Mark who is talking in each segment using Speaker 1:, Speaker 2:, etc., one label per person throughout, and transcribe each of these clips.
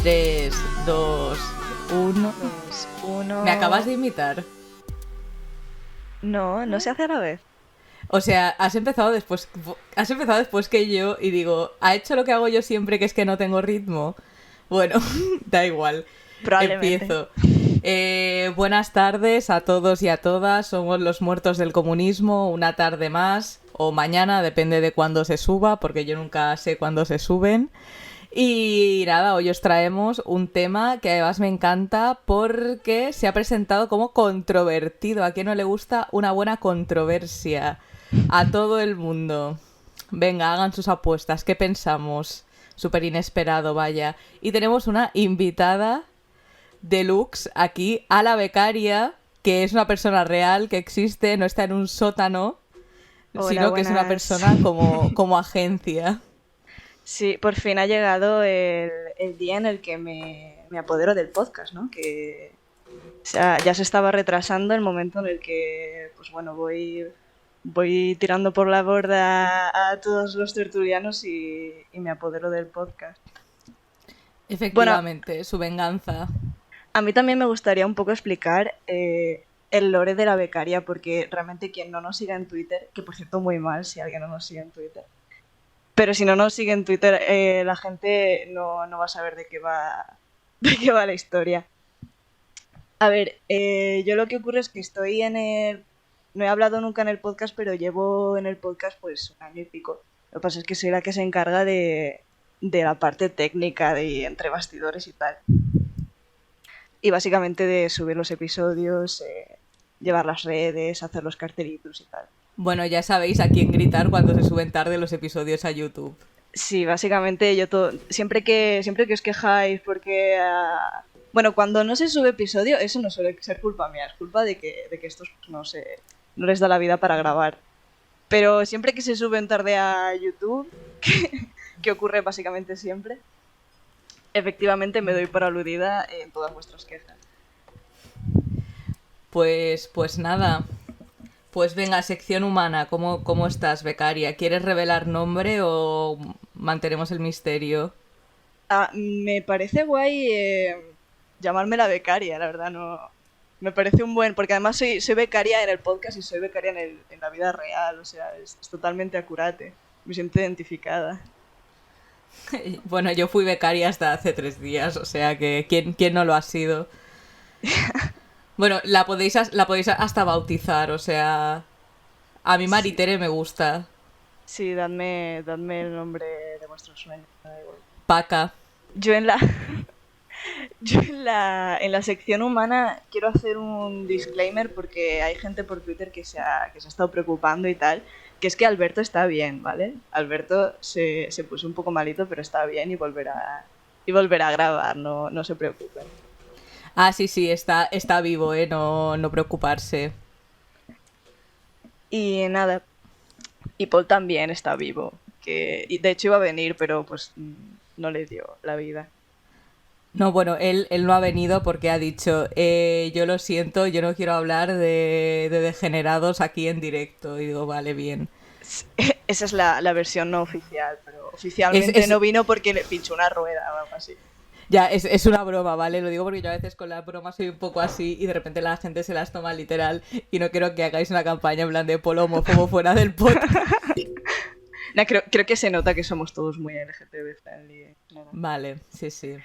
Speaker 1: 3, 2, 1.
Speaker 2: 2, 1.
Speaker 1: ¿Me acabas de imitar?
Speaker 2: No, no se hace a la vez.
Speaker 1: O sea, has empezado después que yo y digo, ¿ha hecho lo que hago yo siempre, que es que no tengo ritmo? Bueno, da igual.
Speaker 2: Probablemente.
Speaker 1: Empiezo. Buenas tardes a todos y a todas. Somos los muertos del comunismo. Una tarde más o mañana, depende de cuándo se suba, porque yo nunca sé cuándo se suben. Y nada, hoy os traemos un tema que además me encanta porque se ha presentado como controvertido. ¿A quién no le gusta una buena controversia? A todo el mundo. Venga, hagan sus apuestas. ¿Qué pensamos? Súper inesperado, vaya. Y tenemos una invitada deluxe aquí, a la becaria, que es una persona real, que existe, no está en un sótano,
Speaker 2: Hola,
Speaker 1: sino que es una
Speaker 2: buenas.
Speaker 1: persona como agencia.
Speaker 2: Sí, por fin ha llegado el día en el que me apodero del podcast, ¿no? Que o sea, ya se estaba retrasando el momento en el que, pues bueno, voy tirando por la borda a todos los tertulianos y me apodero del podcast. Bueno,
Speaker 1: Efectivamente, su venganza.
Speaker 2: a mí también me gustaría un poco explicar el lore de la becaria, porque realmente quien no nos siga en Twitter, que por cierto muy mal si alguien no nos sigue en Twitter, pero si no nos sigue en Twitter, la gente no va a saber de qué va, de qué va la historia. A ver, yo lo que ocurre es que estoy en el... No he hablado nunca en el podcast, pero llevo en el podcast pues un año y pico. Lo que pasa es que soy la que se encarga de la parte técnica, de entre bastidores y tal. Y básicamente de subir los episodios, llevar las redes, hacer los cartelitos y tal.
Speaker 1: Bueno, ya sabéis a quién gritar cuando se suben tarde los episodios a YouTube.
Speaker 2: Sí, básicamente yo todo... Siempre que os quejáis porque... Bueno, cuando no se sube episodio, eso no suele ser culpa mía, es culpa de que estos no les da la vida para grabar. Pero siempre que se suben tarde a YouTube, que ocurre básicamente siempre, efectivamente me doy por aludida en todas vuestras quejas.
Speaker 1: Pues nada. Pues venga, sección humana, ¿cómo estás, becaria? ¿Quieres revelar nombre o mantenemos el misterio?
Speaker 2: Me parece guay llamarme la becaria, la verdad, no... Me parece un buen... Porque además soy becaria en el podcast y soy becaria en la vida real, o sea, es totalmente acurate. Me siento identificada.
Speaker 1: Bueno, yo fui becaria hasta hace 3 días, o sea que ¿quién no lo ha sido? Bueno, la podéis hasta bautizar, o sea... A mí
Speaker 2: Sí,
Speaker 1: Maritere me gusta.
Speaker 2: sí, dadme el nombre de vuestros sueños. Me da igual.
Speaker 1: Paca.
Speaker 2: Yo en la... Yo en la sección humana quiero hacer un disclaimer porque hay gente por Twitter que se ha estado preocupando y tal, que es que Alberto está bien, ¿vale? Alberto se puso un poco malito, pero está bien y volverá a grabar, no se preocupen.
Speaker 1: Ah, sí, está vivo, no preocuparse.
Speaker 2: Y nada, y Paul también está vivo, y de hecho iba a venir, pero pues no le dio la vida.
Speaker 1: No, bueno, él no ha venido porque ha dicho, yo lo siento, yo no quiero hablar de degenerados aquí en directo. Y digo, vale, bien.
Speaker 2: Esa es la versión no oficial, pero oficialmente no vino porque le pinchó una rueda o algo así.
Speaker 1: Ya, es una broma, ¿vale? Lo digo porque yo a veces con las bromas soy un poco así y de repente la gente se las toma literal y no quiero que hagáis una campaña en plan de polo homófobo fuera del podcast.
Speaker 2: No, creo que se nota que somos todos muy LGTB friendly. Claro.
Speaker 1: Vale, sí.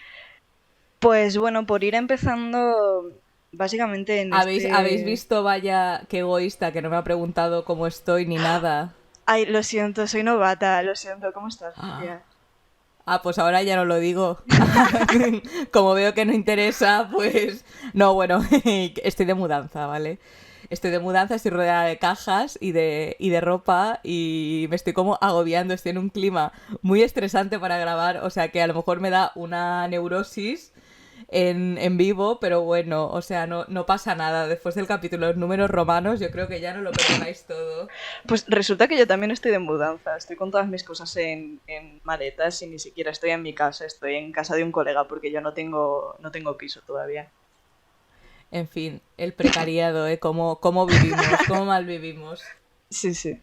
Speaker 2: Pues bueno, por ir empezando, básicamente en
Speaker 1: ¿Habéis visto, vaya, qué egoísta, que no me ha preguntado cómo estoy ni nada?
Speaker 2: Ay, lo siento, soy novata, lo siento, ¿cómo estás, Sofía?
Speaker 1: Pues ahora ya no lo digo. Como veo que no interesa, pues... No, bueno, estoy de mudanza, ¿vale? Estoy de mudanza, estoy rodeada de cajas y de ropa y me estoy como agobiando, estoy en un clima muy estresante para grabar, o sea que a lo mejor me da una neurosis en vivo, pero bueno, o sea, no pasa nada. Después del capítulo de los números romanos, yo creo que ya no lo perdonáis todo.
Speaker 2: Pues resulta que yo también estoy de mudanza, estoy con todas mis cosas en maletas y ni siquiera estoy en mi casa, estoy en casa de un colega porque yo no tengo piso todavía.
Speaker 1: En fin, el precariado, ¿eh? ¿Cómo vivimos? ¿Cómo mal vivimos?
Speaker 2: Sí.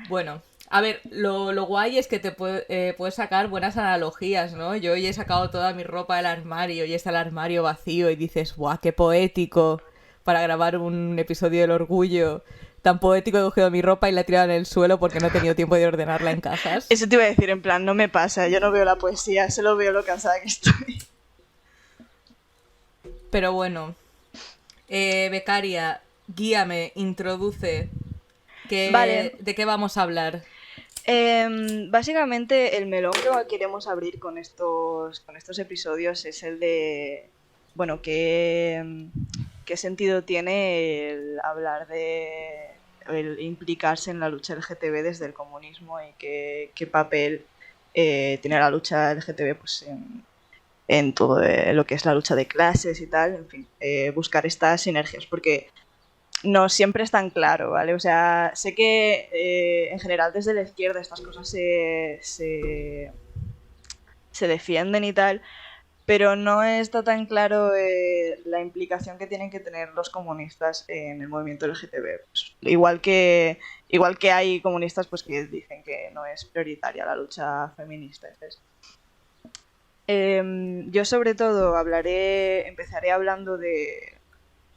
Speaker 1: Bueno, A ver, lo guay es que puedes sacar buenas analogías, ¿no? Yo hoy he sacado toda mi ropa del armario y está el armario vacío y dices, ¡guau, qué poético! Para grabar un episodio del orgullo. Tan poético, he cogido mi ropa y la he tirado en el suelo porque no he tenido tiempo de ordenarla en cajas.
Speaker 2: Eso te iba a decir, en plan, no me pasa, yo no veo la poesía, solo veo lo cansada que estoy.
Speaker 1: Pero bueno, becaria, guíame, introduce.
Speaker 2: Vale.
Speaker 1: ¿De qué vamos a hablar?
Speaker 2: Básicamente el melón que queremos abrir con estos episodios es el de, bueno, qué sentido tiene el hablar de el implicarse en la lucha LGTB desde el comunismo y qué papel tiene la lucha LGTB pues, en todo lo que es la lucha de clases y tal, en fin, buscar estas sinergias, porque no siempre es tan claro, ¿vale? O sea, sé que en general desde la izquierda estas cosas se defienden y tal, pero no está tan claro la implicación que tienen que tener los comunistas en el movimiento LGTB. Pues, igual que hay comunistas pues que dicen que no es prioritaria la lucha feminista. Entonces, yo sobre todo empezaré hablando de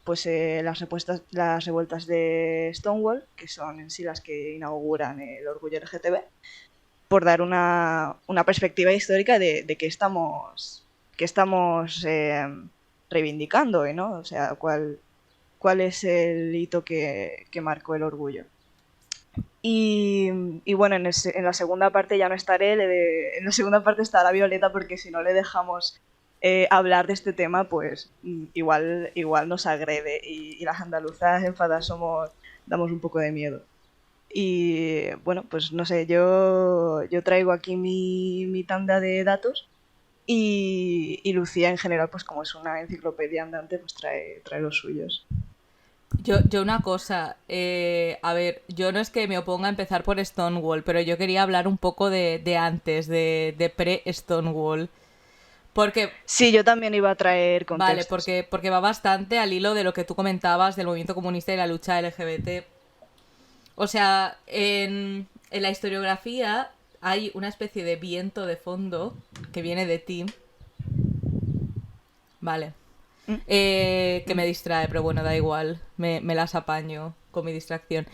Speaker 2: pues las revueltas de Stonewall, que son en sí las que inauguran el orgullo LGTB, por dar una perspectiva histórica de qué estamos reivindicando hoy, ¿no? O sea, cuál es el hito que marcó el orgullo. Y bueno, en la segunda parte ya no estaré, en la segunda parte estará Violeta, porque si no le dejamos hablar de este tema, pues igual nos agrede y las andaluzas enfadadas damos un poco de miedo. Y bueno, pues no sé, yo traigo aquí mi tanda de datos y Lucía en general, pues como es una enciclopedia andante, pues trae los suyos.
Speaker 1: Yo una cosa, a ver, yo no es que me oponga a empezar por Stonewall, pero yo quería hablar un poco de antes, de pre-Stonewall. Porque,
Speaker 2: sí, yo también iba a traer contextos.
Speaker 1: Vale, porque va bastante al hilo de lo que tú comentabas del movimiento comunista y la lucha LGBT. O sea, en la historiografía hay una especie de viento de fondo que viene de ti. Vale. Que me distrae, pero bueno, da igual. Me las apaño con mi distracción.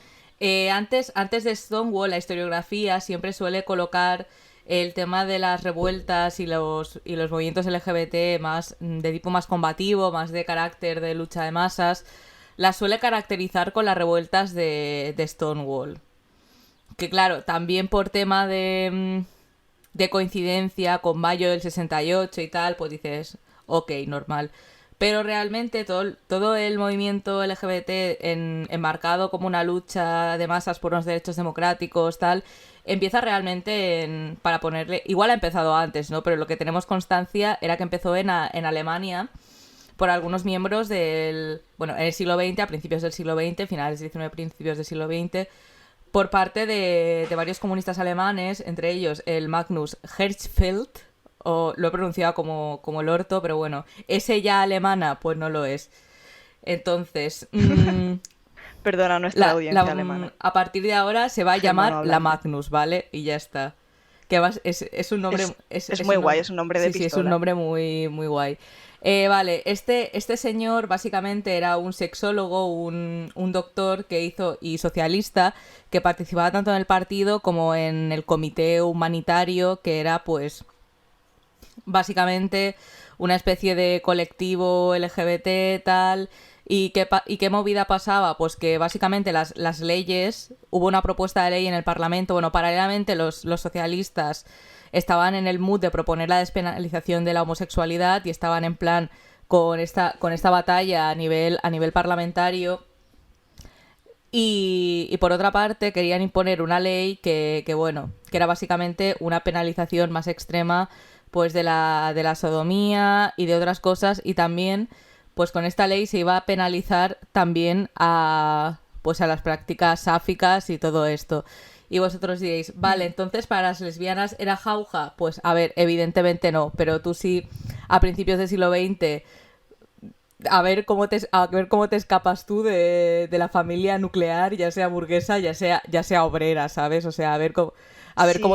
Speaker 1: Antes de Stonewall, la historiografía siempre suele colocar el tema de las revueltas y los movimientos LGBT más de tipo más combativo, más de carácter de lucha de masas, las suele caracterizar con las revueltas de Stonewall. Que claro, también por tema de coincidencia con mayo del 68 y tal, pues dices, ok, normal. Pero realmente todo el movimiento LGBT enmarcado como una lucha de masas por unos derechos democráticos, tal, empieza realmente para ponerle... Igual ha empezado antes, ¿no? Pero lo que tenemos constancia era que empezó en Alemania por algunos miembros en el siglo XX, a principios del siglo XX, finales del XIX, principios del siglo XX, por parte de varios comunistas alemanes, entre ellos el Magnus Hirschfeld, o lo he pronunciado como el orto, pero bueno, ese ya alemana, pues no lo es. Entonces...
Speaker 2: Perdona nuestra audiencia alemana.
Speaker 1: A partir de ahora se va a llamar la Magnus, ¿vale? Y ya está. Que es un nombre...
Speaker 2: Es muy guay, es un nombre de pistola.
Speaker 1: Sí, es un nombre muy, muy guay. Vale, este señor básicamente era un sexólogo, un doctor que hizo y socialista que participaba tanto en el partido como en el comité humanitario, que era pues básicamente una especie de colectivo LGBT tal. ¿Y qué movida pasaba? Pues que básicamente las leyes, hubo una propuesta de ley en el Parlamento, bueno, paralelamente los socialistas estaban en el mood de proponer la despenalización de la homosexualidad y estaban en plan con esta batalla a nivel parlamentario. Y por otra parte querían imponer una ley que era básicamente una penalización más extrema pues de la sodomía y de otras cosas, y también pues con esta ley se iba a penalizar también a las prácticas sáficas y todo esto. Y vosotros diréis, vale, entonces para las lesbianas era jauja. Pues a ver, evidentemente no, pero tú sí a principios del siglo XX a ver cómo te escapas tú de la familia nuclear, ya sea burguesa, ya sea obrera, ¿sabes? O sea, a ver cómo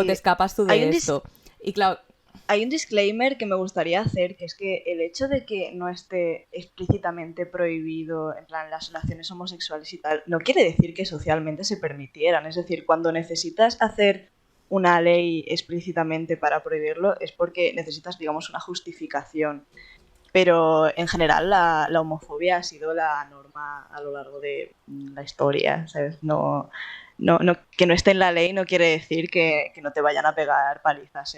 Speaker 1: te
Speaker 2: Sí,
Speaker 1: escapas tú
Speaker 2: hay
Speaker 1: de esto. Y claro,
Speaker 2: hay un disclaimer que me gustaría hacer, que es que el hecho de que no esté explícitamente prohibido, en plan, las relaciones homosexuales y tal, no quiere decir que socialmente se permitieran. Es decir, cuando necesitas hacer una ley explícitamente para prohibirlo, es porque necesitas, digamos, una justificación. Pero en general la homofobia ha sido la norma a lo largo de la historia, ¿sabes? Que no esté en la ley no quiere decir que no te vayan a pegar palizas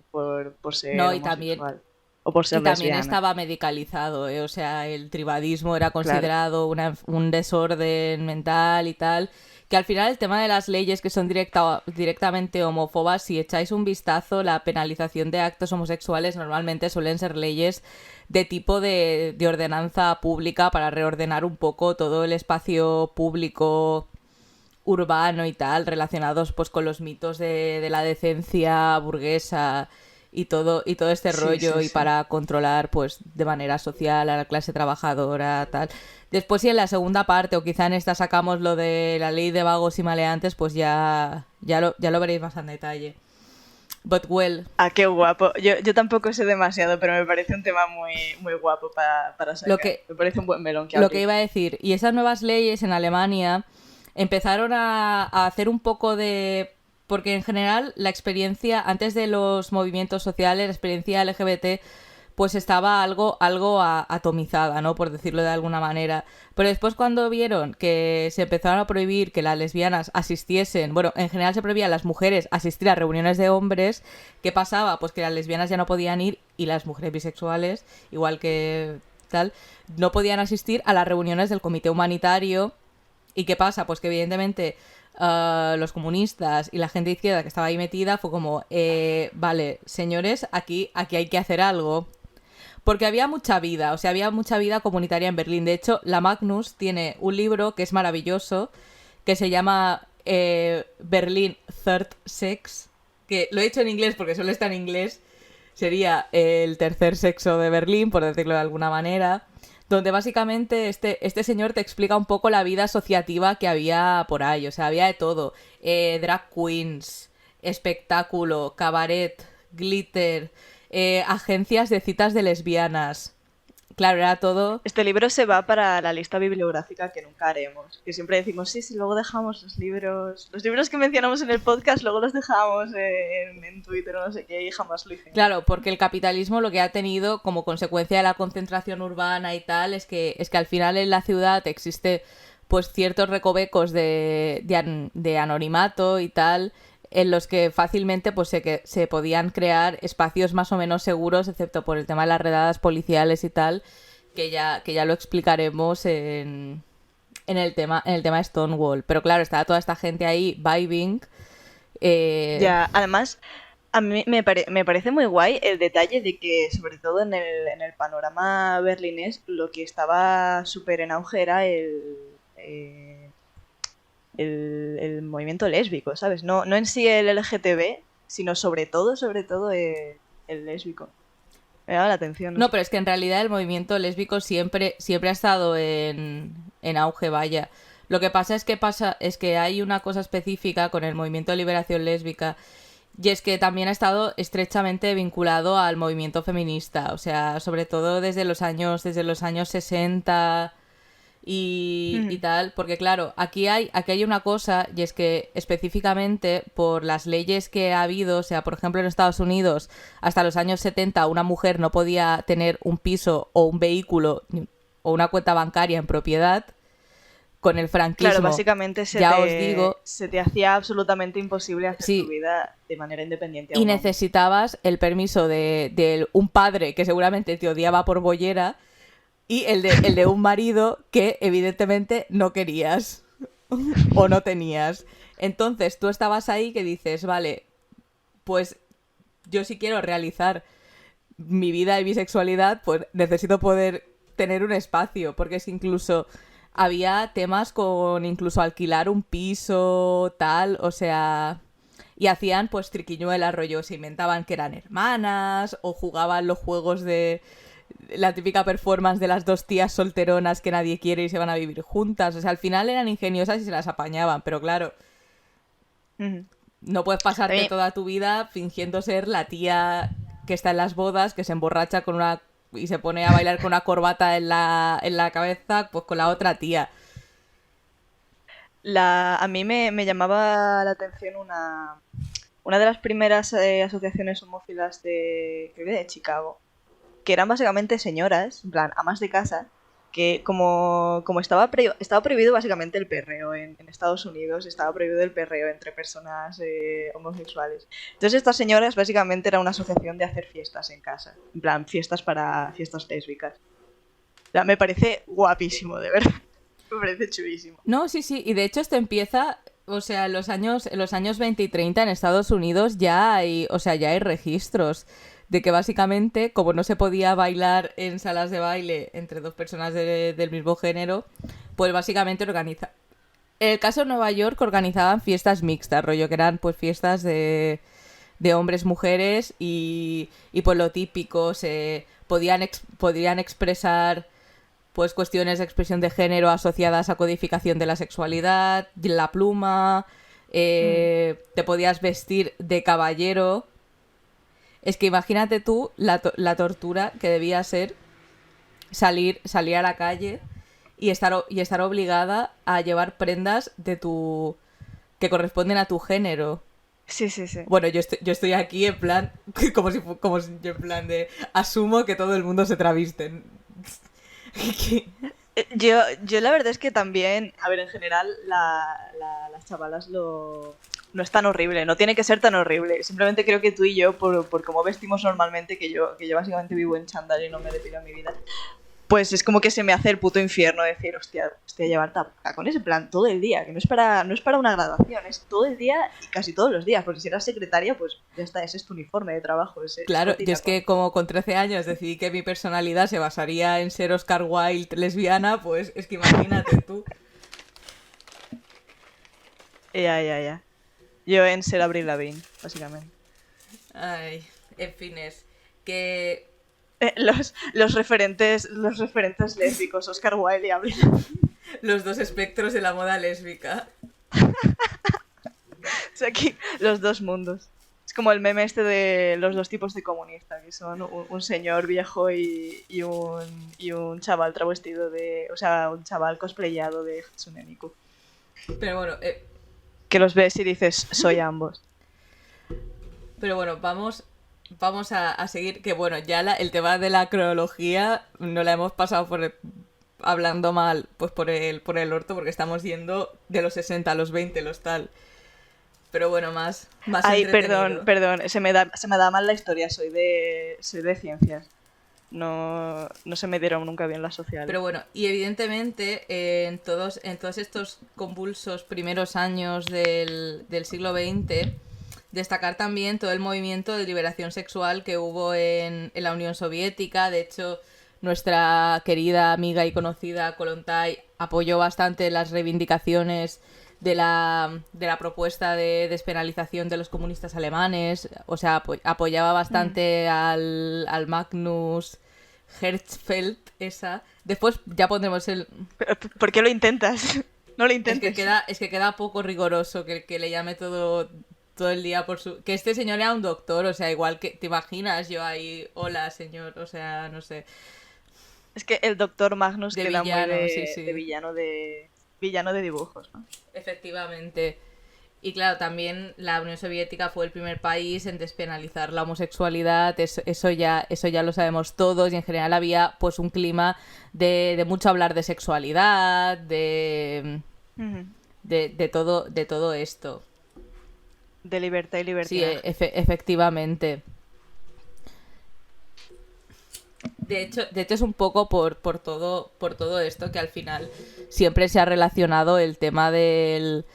Speaker 2: por ser
Speaker 1: no,
Speaker 2: homosexual o por
Speaker 1: y
Speaker 2: ser
Speaker 1: también
Speaker 2: lesbiana.
Speaker 1: estaba medicalizado, ¿eh? O sea, el tribadismo era
Speaker 2: Claro.
Speaker 1: considerado un desorden mental y tal. Que al final el tema de las leyes que son directamente homófobas, si echáis un vistazo, la penalización de actos homosexuales normalmente suelen ser leyes de tipo de ordenanza pública para reordenar un poco todo el espacio público urbano y tal, relacionados pues con los mitos de la decencia burguesa y todo este
Speaker 2: Sí, sí,
Speaker 1: rollo y
Speaker 2: sí.
Speaker 1: para controlar pues de manera social a la clase trabajadora, tal. Después si en la segunda parte o quizá en esta sacamos lo de la ley de vagos y maleantes, pues ya lo veréis más en detalle. But well,
Speaker 2: Ah, qué guapo. Yo tampoco sé demasiado, pero me parece un tema muy, muy guapo para
Speaker 1: lo
Speaker 2: sacar.
Speaker 1: que
Speaker 2: Me parece un buen melón que
Speaker 1: lo que
Speaker 2: abrir.
Speaker 1: iba a decir, y esas nuevas leyes en Alemania empezaron a hacer un poco de... Porque en general la experiencia, antes de los movimientos sociales, la experiencia LGBT, pues estaba algo atomizada, ¿no? Por decirlo de alguna manera. Pero después cuando vieron que se empezaron a prohibir que las lesbianas asistiesen, bueno, en general se prohibía a las mujeres asistir a reuniones de hombres, ¿qué pasaba? Pues que las lesbianas ya no podían ir y las mujeres bisexuales, igual que tal, no podían asistir a las reuniones del comité humanitario. ¿Y qué pasa? Pues que evidentemente los comunistas y la gente de izquierda que estaba ahí metida fue como, vale, señores, aquí hay que hacer algo. Porque había mucha vida, o sea, había mucha vida comunitaria en Berlín. De hecho, la Magnus tiene un libro que es maravilloso, que se llama Berlin Third Sex, que lo he hecho en inglés porque solo está en inglés, sería el tercer sexo de Berlín, por decirlo de alguna manera, donde básicamente este señor te explica un poco la vida asociativa que había por ahí, o sea, había de todo, drag queens, espectáculo, cabaret, glitter, agencias de citas de lesbianas. Claro, era todo...
Speaker 2: Este libro se va para la lista bibliográfica que nunca haremos. Que siempre decimos, sí, sí, luego dejamos los libros que mencionamos en el podcast, luego los dejamos en Twitter o no sé qué, y jamás lo hicimos.
Speaker 1: Claro, porque el capitalismo lo que ha tenido como consecuencia de la concentración urbana y tal es que al final en la ciudad existe pues ciertos recovecos de anonimato y tal en los que fácilmente pues se podían crear espacios más o menos seguros, excepto por el tema de las redadas policiales y tal, que ya lo explicaremos en el tema de Stonewall. Pero claro, estaba toda esta gente ahí vibing.
Speaker 2: Ya, además, a mí me parece muy guay el detalle de que, sobre todo en el panorama berlinés, lo que estaba súper en auge era eh, el movimiento lésbico, ¿sabes? No en sí el LGTB, sino sobre todo el lésbico. Me llama la atención, no
Speaker 1: No,
Speaker 2: sé.
Speaker 1: pero es que en realidad el movimiento lésbico siempre ha estado en auge, vaya. Lo que es que hay una cosa específica con el movimiento de liberación lésbica y es que también ha estado estrechamente vinculado al movimiento feminista, o sea, sobre todo desde los años 60 y
Speaker 2: Ujú.
Speaker 1: tal, porque claro, aquí hay una cosa y es que específicamente por las leyes que ha habido, o sea, por ejemplo en Estados Unidos hasta los años 70 una mujer no podía tener un piso o un vehículo o una cuenta bancaria en propiedad, con el
Speaker 2: Claro,
Speaker 1: franquismo,
Speaker 2: básicamente
Speaker 1: ya os digo,
Speaker 2: se te hacía absolutamente imposible hacer tu
Speaker 1: sí,
Speaker 2: vida de manera independiente a
Speaker 1: y
Speaker 2: un hombre.
Speaker 1: necesitabas el permiso de un padre que seguramente te odiaba por bollera y el de un marido que evidentemente no querías o no tenías. Entonces tú estabas ahí que dices, vale, pues yo si quiero realizar mi vida y mi sexualidad, pues necesito poder tener un espacio, porque es que incluso había temas con incluso alquilar un piso, tal, o sea, y hacían pues triquiñuelas, rollo, se inventaban que eran hermanas o jugaban los juegos la típica performance de las dos tías solteronas que nadie quiere y se van a vivir juntas. O sea, al final eran ingeniosas y se las apañaban, pero claro, no puedes pasarte toda tu vida fingiendo ser la tía que está en las bodas, que se emborracha con una y se pone a bailar con una corbata en la cabeza, pues con la otra tía.
Speaker 2: A mí me llamaba la atención una de las primeras asociaciones homófilas creo que de Chicago, que eran básicamente señoras, en plan, amas de casa, que como estaba prohibido básicamente el perreo en Estados Unidos, estaba prohibido el perreo entre personas homosexuales. Entonces estas señoras básicamente era una asociación de hacer fiestas en casa, en plan, fiestas lésbicas. O sea, me parece guapísimo, de verdad. Me parece chulísimo.
Speaker 1: No, sí, y de hecho esto empieza, o sea, en los años 20 y 30 en Estados Unidos ya hay registros de que básicamente, como no se podía bailar en salas de baile entre dos personas del mismo género, pues básicamente organiza. En el caso de Nueva York organizaban fiestas mixtas, rollo que eran pues fiestas de hombres, mujeres y pues lo típico, podían expresar pues cuestiones de expresión de género asociadas a codificación de la sexualidad, la pluma, te podías vestir de caballero. Es que imagínate tú la tortura que debía ser salir a la calle y estar obligada a llevar prendas que corresponden a tu género.
Speaker 2: Sí.
Speaker 1: Bueno, yo estoy aquí en plan como si en plan de asumo que todo el mundo se travisten.
Speaker 2: Yo la verdad es que también, a ver, en general las chavalas no es tan horrible, no tiene que ser tan horrible. Simplemente creo que tú y yo, por cómo vestimos normalmente, que yo básicamente vivo en chándal y no me depilo en mi vida, pues es como que se me hace el puto infierno decir, hostia, llevar tacones en plan todo el día, que no es para una graduación, es todo el día y casi todos los días, porque si eras secretaria, pues ya está, ese es tu uniforme de trabajo.
Speaker 1: Claro, yo es que como con 13 años decidí que mi personalidad se basaría en ser Oscar Wilde lesbiana, pues es que imagínate tú.
Speaker 2: Ya. Yo en ser Avril Lavigne, básicamente.
Speaker 1: Ay, en fin, es que...
Speaker 2: Los referentes lésbicos, Oscar Wilde y Avril Lavigne.
Speaker 1: Los dos espectros de la moda lésbica.
Speaker 2: O sea, aquí los dos mundos. Es como el meme este de los dos tipos de comunista, que son un señor viejo y un chaval travestido o sea, un chaval cosplayado de Hatsune Miku.
Speaker 1: Pero bueno...
Speaker 2: Que los ves y dices, soy ambos.
Speaker 1: Pero bueno, vamos a seguir, que bueno, ya el tema de la cronología no la hemos pasado hablando mal, pues por el orto, porque estamos yendo de los 60 a los 20, los tal. Pero bueno, más
Speaker 2: Ay,
Speaker 1: entretenido.
Speaker 2: perdón, se me da mal la historia, soy de ciencias. No se me dieron nunca bien las sociales.
Speaker 1: Pero bueno, y evidentemente en todos estos convulsos primeros años del siglo XX, destacar también todo el movimiento de liberación sexual que hubo en la Unión Soviética. De hecho, nuestra querida amiga y conocida Kollontai apoyó bastante las reivindicaciones de la propuesta de despenalización de los comunistas alemanes. O sea, apoyaba bastante al Magnus Hirschfeld, esa. Después ya pondremos el...
Speaker 2: ¿Por qué lo intentas? No lo intentes.
Speaker 1: Es que queda poco rigoroso que le llame todo el día por su... Que este señor era un doctor, o sea, igual que... ¿Te imaginas yo ahí? Hola, señor, o sea, no sé.
Speaker 2: Es que el doctor Magnus
Speaker 1: de
Speaker 2: queda
Speaker 1: villano,
Speaker 2: muy
Speaker 1: sí.
Speaker 2: de villano de dibujos, ¿no?
Speaker 1: Efectivamente. Y claro, también la Unión Soviética fue el primer país en despenalizar la homosexualidad, eso ya lo sabemos todos, y en general había pues un clima de mucho hablar de sexualidad, de todo esto.
Speaker 2: De libertad y libertad.
Speaker 1: Sí, efectivamente. De hecho es un poco por todo esto que al final siempre se ha relacionado el tema del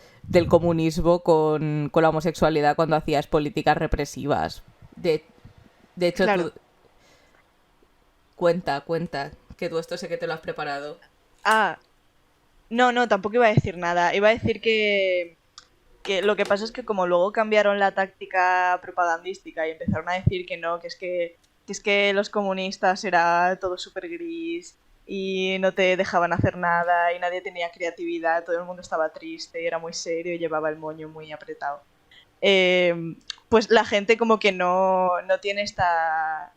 Speaker 1: comunismo con la homosexualidad cuando hacías políticas represivas. De hecho,
Speaker 2: claro.
Speaker 1: Cuenta, que tú esto sé que te lo has preparado.
Speaker 2: No, tampoco iba a decir nada. Iba a decir que lo que pasa es que como luego cambiaron la táctica propagandística y empezaron a decir que no, que es que que es que los comunistas era todo súper gris y no te dejaban hacer nada y nadie tenía creatividad, todo el mundo estaba triste, era muy serio y llevaba el moño muy apretado. Pues la gente como que no tiene esta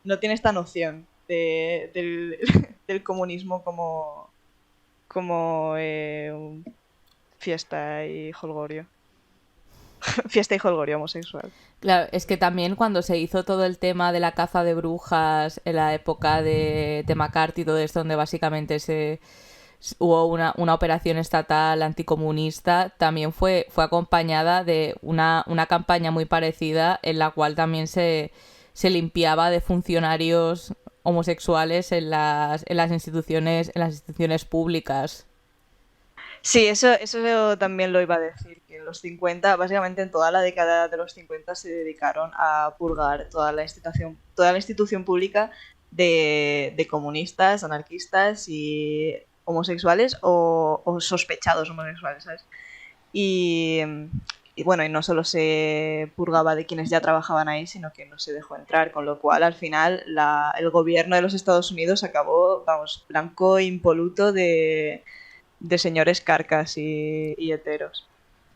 Speaker 2: noción del comunismo como fiesta y jolgorio. Fiesta y jolgorio homosexual.
Speaker 1: Claro, es que también cuando se hizo todo el tema de la caza de brujas en la época de McCarthy y todo esto, donde básicamente hubo una operación estatal anticomunista, también fue acompañada de una campaña muy parecida en la cual también se limpiaba de funcionarios homosexuales en las instituciones públicas.
Speaker 2: Sí, eso también lo iba a decir, que en los 50, básicamente en toda la década de los 50 se dedicaron a purgar toda la institución pública de comunistas, anarquistas y homosexuales o sospechados homosexuales, ¿sabes? Y bueno, y no solo se purgaba de quienes ya trabajaban ahí, sino que no se dejó entrar, con lo cual al final el gobierno de los Estados Unidos acabó, vamos, blanco e impoluto de señores carcas y heteros.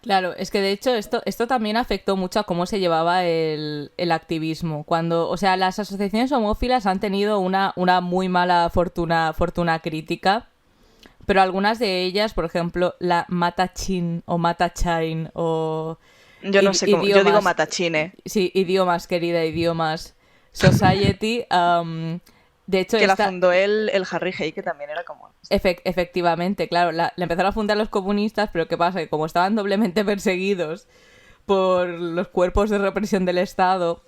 Speaker 1: Claro, es que de hecho esto también afectó mucho a cómo se llevaba el activismo. O sea, las asociaciones homófilas han tenido una muy mala fortuna crítica, pero algunas de ellas, por ejemplo, la Matachin o Matachain o...
Speaker 2: Yo no sé cómo, yo digo Matachine.
Speaker 1: Sí, idiomas, querida, idiomas. Society... de hecho,
Speaker 2: que la fundó el Harry Hay, que también era comunista.
Speaker 1: Efectivamente, claro. La empezaron a fundar los comunistas, pero ¿qué pasa? Que como estaban doblemente perseguidos por los cuerpos de represión del Estado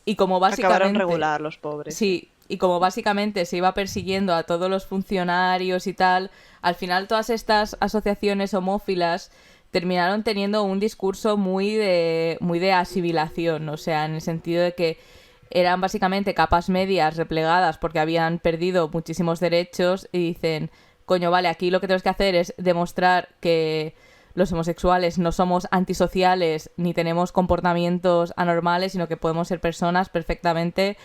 Speaker 1: y como básicamente...
Speaker 2: Acabaron regular los pobres.
Speaker 1: Sí, y como básicamente se iba persiguiendo a todos los funcionarios y tal, al final todas estas asociaciones homófilas terminaron teniendo un discurso muy de asimilación, o sea, en el sentido de que eran básicamente capas medias replegadas porque habían perdido muchísimos derechos y dicen, coño, vale, aquí lo que tenemos que hacer es demostrar que los homosexuales no somos antisociales ni tenemos comportamientos anormales, sino que podemos ser personas perfectamente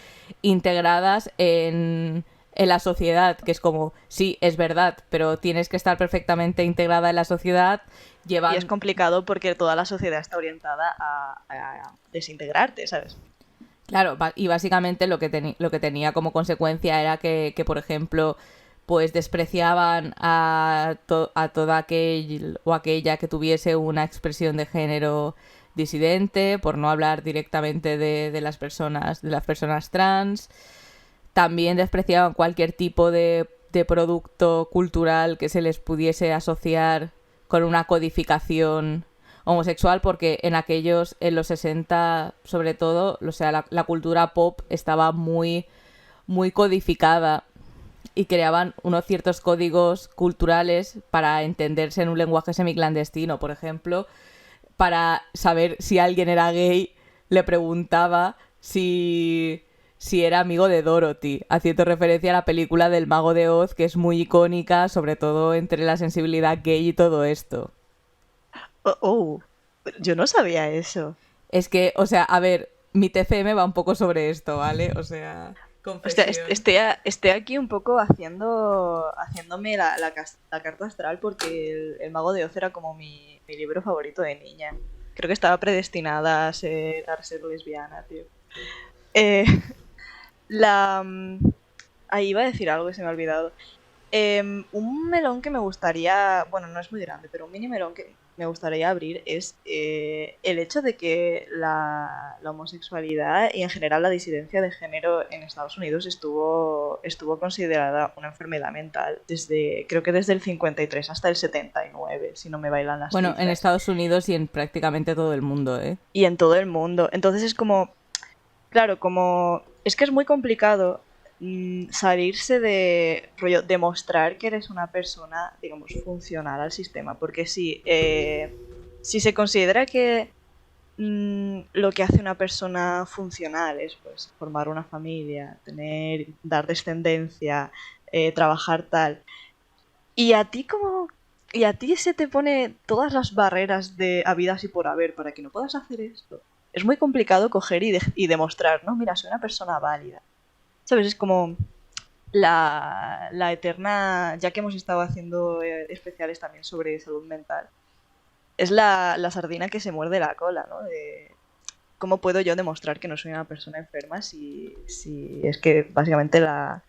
Speaker 1: integradas en la sociedad, que es como, sí, es verdad, pero tienes que estar perfectamente integrada en la sociedad.
Speaker 2: Y es complicado porque toda la sociedad está orientada a desintegrarte, ¿sabes?
Speaker 1: Claro, y básicamente lo que tenía como consecuencia era que por ejemplo, pues despreciaban a toda aquel o aquella que tuviese una expresión de género disidente, por no hablar directamente de las personas trans. También despreciaban cualquier tipo de producto cultural que se les pudiese asociar con una codificación homosexual, porque en los 60 sobre todo, o sea, la cultura pop estaba muy, muy codificada y creaban unos ciertos códigos culturales para entenderse en un lenguaje semiclandestino. Por ejemplo, para saber si alguien era gay, le preguntaba si era amigo de Dorothy, haciendo referencia a la película del Mago de Oz, que es muy icónica, sobre todo entre la sensibilidad gay y todo esto.
Speaker 2: Yo no sabía eso.
Speaker 1: Es que, o sea, a ver, mi TFM va un poco sobre esto, ¿vale? O sea, confesión.
Speaker 2: Estoy aquí un poco haciéndome la carta astral porque el Mago de Oz era como mi libro favorito de niña. Creo que estaba predestinada a ser lesbiana, tío. Ahí iba a decir algo que se me ha olvidado. Un melón que me gustaría... Bueno, no es muy grande, pero un mini melón que me gustaría abrir es el hecho de que la homosexualidad y en general la disidencia de género en Estados Unidos estuvo considerada una enfermedad mental creo que desde el 53 hasta el 79, si no me bailan las
Speaker 1: Bueno,
Speaker 2: cifras.
Speaker 1: en Estados Unidos y en prácticamente todo el mundo, ¿eh?
Speaker 2: Y en todo el mundo. Entonces es como... Claro, es que es muy complicado salirse de rollo, demostrar que eres una persona, digamos, funcional al sistema. Porque si se considera que lo que hace una persona funcional es pues formar una familia, dar descendencia, trabajar tal, y a ti se te pone todas las barreras de habidas y por haber para que no puedas hacer esto. Es muy complicado coger y demostrar, no, mira, soy una persona válida. ¿Sabes? Es como la eterna, ya que hemos estado haciendo especiales también sobre salud mental, es la sardina que se muerde la cola, ¿no? De cómo puedo yo demostrar que no soy una persona enferma si es que básicamente la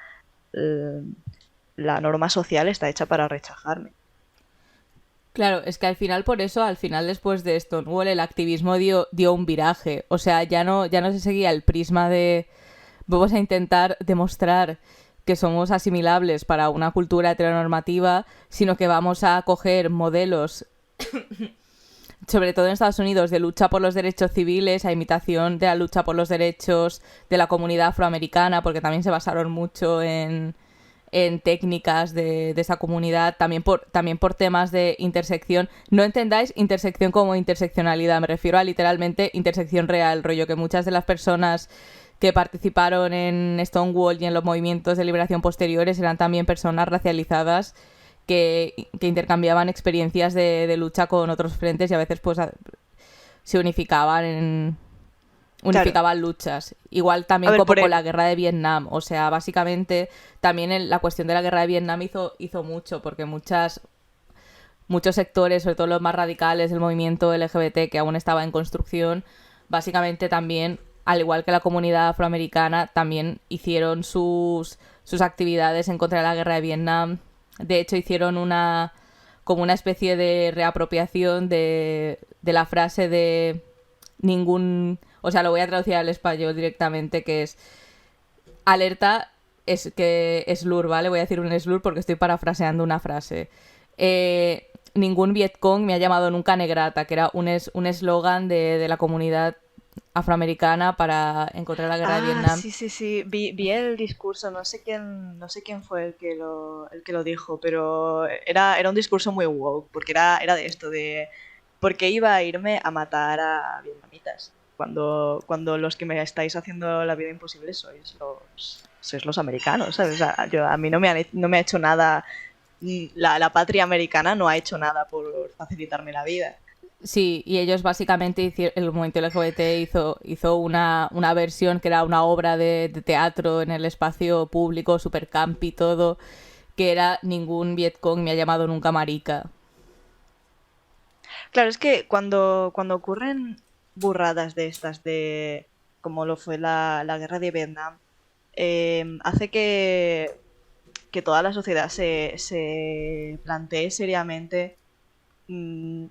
Speaker 2: norma social está hecha para rechazarme.
Speaker 1: Claro, es que al final, por eso, al final después de Stonewall, el activismo dio un viraje. O sea, ya no se seguía el prisma de vamos a intentar demostrar que somos asimilables para una cultura heteronormativa, sino que vamos a coger modelos, sobre todo en Estados Unidos, de lucha por los derechos civiles, a imitación de la lucha por los derechos de la comunidad afroamericana, porque también se basaron mucho en técnicas de esa comunidad, también por temas de intersección. No entendáis intersección como interseccionalidad, me refiero a literalmente intersección real, rollo que muchas de las personas que participaron en Stonewall y en los movimientos de liberación posteriores eran también personas racializadas que intercambiaban experiencias de lucha con otros frentes y a veces pues se
Speaker 2: Claro.
Speaker 1: unificaban luchas. Igual
Speaker 2: A
Speaker 1: también
Speaker 2: ver,
Speaker 1: como con la guerra de Vietnam. O sea, básicamente también la cuestión de la guerra de Vietnam hizo mucho, porque muchos sectores, sobre todo los más radicales del movimiento LGBT que aún estaba en construcción, básicamente también, al igual que la comunidad afroamericana, también hicieron sus actividades en contra de la guerra de Vietnam. De hecho, hicieron como una especie de reapropiación de la frase de ningún... O sea, lo voy a traducir al español directamente, que es alerta, es que slur, ¿vale? Voy a decir un slur porque estoy parafraseando una frase. Ningún Vietcong me ha llamado nunca negrata, que era un eslogan de la comunidad afroamericana para encontrar la guerra de Vietnam.
Speaker 2: Sí, sí, sí. Vi el discurso, no sé quién fue el que lo dijo, pero era un discurso muy woke, porque era de esto, de por qué iba a irme a matar a vietnamitas, cuando los que me estáis haciendo la vida imposible sois los americanos, ¿sabes? O sea, a mí no me ha hecho nada, la patria americana no ha hecho nada por facilitarme la vida.
Speaker 1: Sí, y ellos básicamente el movimiento LGBT hizo una versión que era una obra de teatro en el espacio público, super campi y todo, que era ningún Vietcong me ha llamado nunca marica.
Speaker 2: Claro, es que cuando ocurren burradas de estas, como lo fue la guerra de Vietnam, hace que toda la sociedad se plantee seriamente, mm,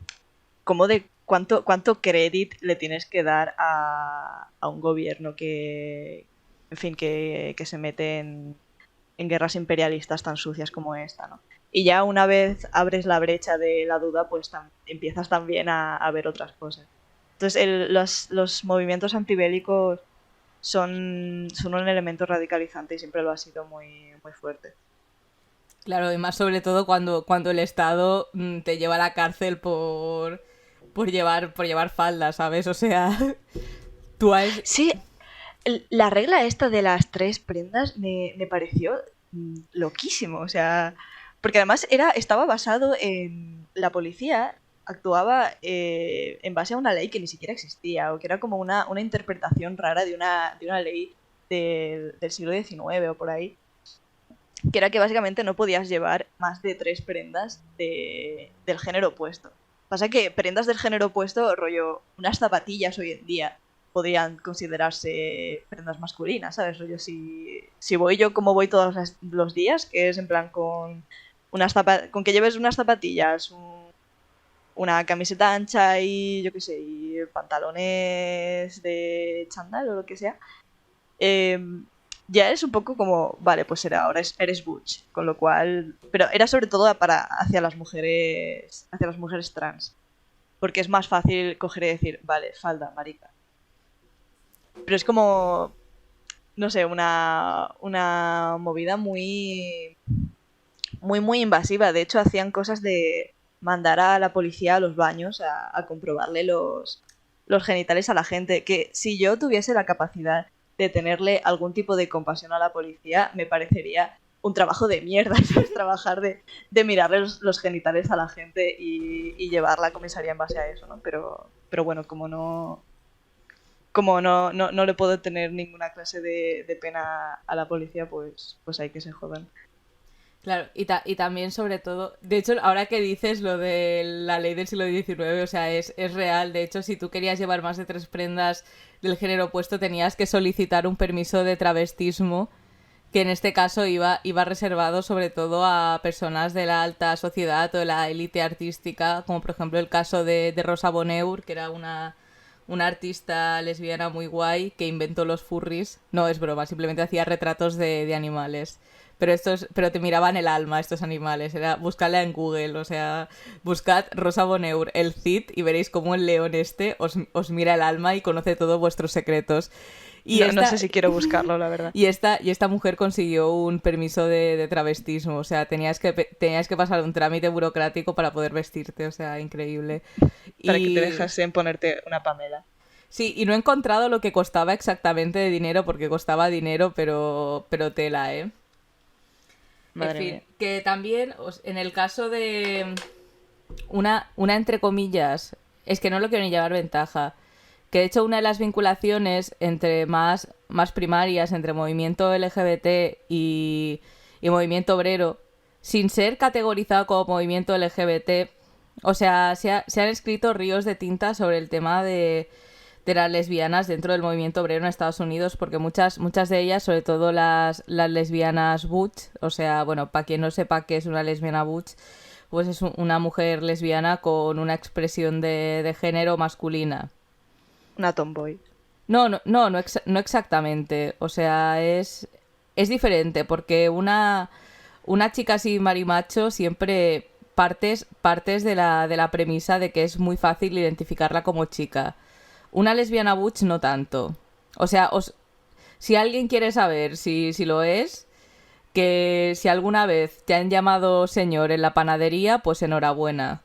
Speaker 2: cómo de cuánto crédito le tienes que dar a un gobierno en fin, que se mete en guerras imperialistas tan sucias como esta, ¿no? Y ya una vez abres la brecha de la duda, pues empiezas también a ver otras cosas. Entonces, los movimientos antibélicos son un elemento radicalizante y siempre lo ha sido muy, muy fuerte.
Speaker 1: Claro, y más sobre todo cuando el Estado te lleva a la cárcel por llevar falda, ¿sabes? O sea, tú has...
Speaker 2: Sí, la regla esta de las 3 prendas me pareció loquísimo, o sea, porque además estaba basado en la policía actuaba en base a una ley que ni siquiera existía, o que era como una interpretación rara de una ley del siglo XIX o por ahí, que era que básicamente no podías llevar más de 3 prendas del género opuesto. Pasa que prendas del género opuesto, rollo, unas zapatillas hoy en día podrían considerarse prendas masculinas, ¿sabes? Rollo, si voy yo como voy todos los días, que es en plan con que lleves unas zapatillas, una camiseta ancha y yo qué sé, y pantalones de chándal o lo que sea, eh, ya es un poco como, vale, pues ahora eres butch, con lo cual, pero era sobre todo hacia las mujeres trans, porque es más fácil coger y decir, vale, falda, marica. Pero es como, no sé, una movida muy, muy, muy invasiva. De hecho, hacían cosas de mandar a la policía a los baños a comprobarle los genitales a la gente. Que si yo tuviese la capacidad de tenerle algún tipo de compasión a la policía, me parecería un trabajo de mierda, ¿sabes? Trabajar de mirarle los genitales a la gente y llevar la comisaría en base a eso, ¿no? Pero bueno, como como no le puedo tener ninguna clase de pena a la policía, pues hay que se jodan.
Speaker 1: Claro, y también sobre todo, de hecho, ahora que dices lo de la ley del siglo XIX, o sea, es real. De hecho, si tú querías llevar más de 3 prendas del género opuesto, tenías que solicitar un permiso de travestismo, que en este caso iba reservado sobre todo a personas de la alta sociedad o de la élite artística, como por ejemplo el caso de Rosa Bonheur, que era una artista lesbiana muy guay que inventó los furries. No, es broma, simplemente hacía retratos de animales. Pero te miraban el alma estos animales. Era buscarla en Google, o sea, buscad Rosa Bonheur, el Cid, y veréis cómo el león os mira el alma y conoce todos vuestros secretos. Y
Speaker 2: no sé si quiero buscarlo, la verdad.
Speaker 1: Y esta mujer consiguió un permiso de travestismo, o sea, tenías que pasar un trámite burocrático para poder vestirte, o sea, increíble.
Speaker 2: Para que te dejasen ponerte una Pamela.
Speaker 1: Sí, y no he encontrado lo que costaba exactamente de dinero, porque costaba dinero, pero tela, ¿eh?
Speaker 2: Madre
Speaker 1: en fin,
Speaker 2: mía.
Speaker 1: que también en el caso de una entre comillas, es que no lo quiero ni llevar ventaja, que de hecho una de las vinculaciones entre más primarias entre movimiento LGBT y movimiento obrero, sin ser categorizado como movimiento LGBT, o sea, se han escrito ríos de tinta sobre el tema de las lesbianas dentro del movimiento obrero en Estados Unidos, porque muchas de ellas, sobre todo las lesbianas butch, o sea, bueno, para quien no sepa qué es una lesbiana butch, pues es una mujer lesbiana con una expresión de género masculina.
Speaker 2: Una tomboy.
Speaker 1: No exactamente. O sea, es diferente, porque una chica así marimacho siempre partes de la premisa de que es muy fácil identificarla como chica. Una lesbiana butch no tanto. O sea, si alguien quiere saber si lo es, que si alguna vez te han llamado señor en la panadería, pues enhorabuena.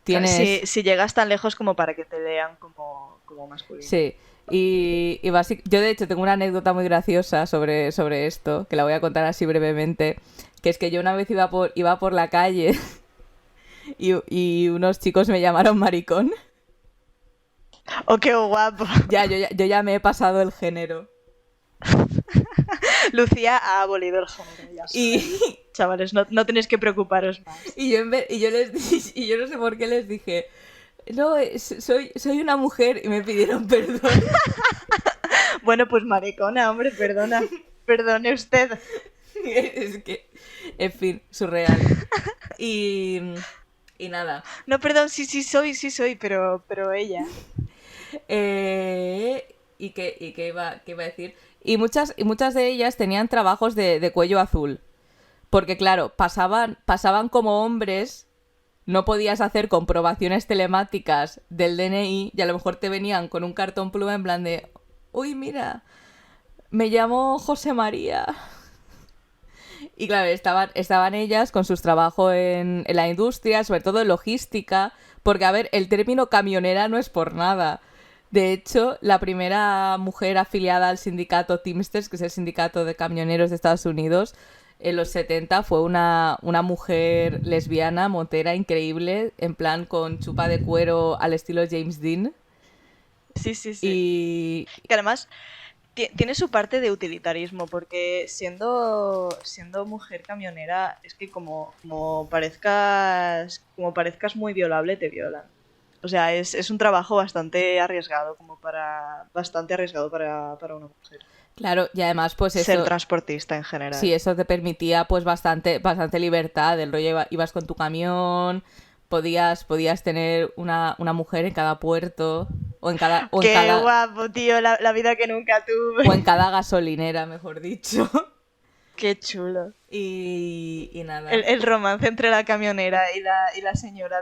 Speaker 2: Tienes... Si llegas tan lejos como para que te vean como masculino.
Speaker 1: Sí. Y yo de hecho tengo una anécdota muy graciosa sobre esto, que la voy a contar así brevemente, que es que yo una vez iba por la calle y unos chicos me llamaron maricón.
Speaker 2: ¡Oh, qué guapo!
Speaker 1: Yo ya me he pasado el género.
Speaker 2: Lucía ha abolido el género. Ya chavales, no tenéis que preocuparos más.
Speaker 1: Y yo no sé por qué les dije, no, soy una mujer, y me pidieron perdón.
Speaker 2: Bueno, pues maricona, hombre, perdone usted.
Speaker 1: Es que, en fin, surreal. Y nada.
Speaker 2: No, perdón, sí soy, pero ella.
Speaker 1: ¿Y qué iba a decir? Y muchas de ellas tenían trabajos de cuello azul. Porque claro, pasaban como hombres, no podías hacer comprobaciones telemáticas del DNI y a lo mejor te venían con un cartón pluma en plan de, uy, mira, me llamo José María. Y claro, estaban ellas con sus trabajos en la industria, sobre todo en logística, porque a ver, el término camionera no es por nada. De hecho, la primera mujer afiliada al sindicato Teamsters, que es el sindicato de camioneros de Estados Unidos, en los 70 fue una mujer lesbiana, motera, increíble, en plan con chupa de cuero al estilo James Dean.
Speaker 2: Sí.
Speaker 1: Y
Speaker 2: que además tiene su parte de utilitarismo, porque siendo mujer camionera, es que como parezcas muy violable, te violan. O sea, es un trabajo bastante arriesgado para una mujer.
Speaker 1: Claro, y además pues eso...
Speaker 2: Ser transportista en general.
Speaker 1: Sí, eso te permitía pues bastante libertad. El rollo ibas con tu camión, podías tener una mujer en cada puerto
Speaker 2: ¡Qué guapo, tío! La vida que nunca tuve.
Speaker 1: O en cada gasolinera, mejor dicho.
Speaker 2: ¡Qué chulo!
Speaker 1: Y nada.
Speaker 2: El romance entre la camionera y la señora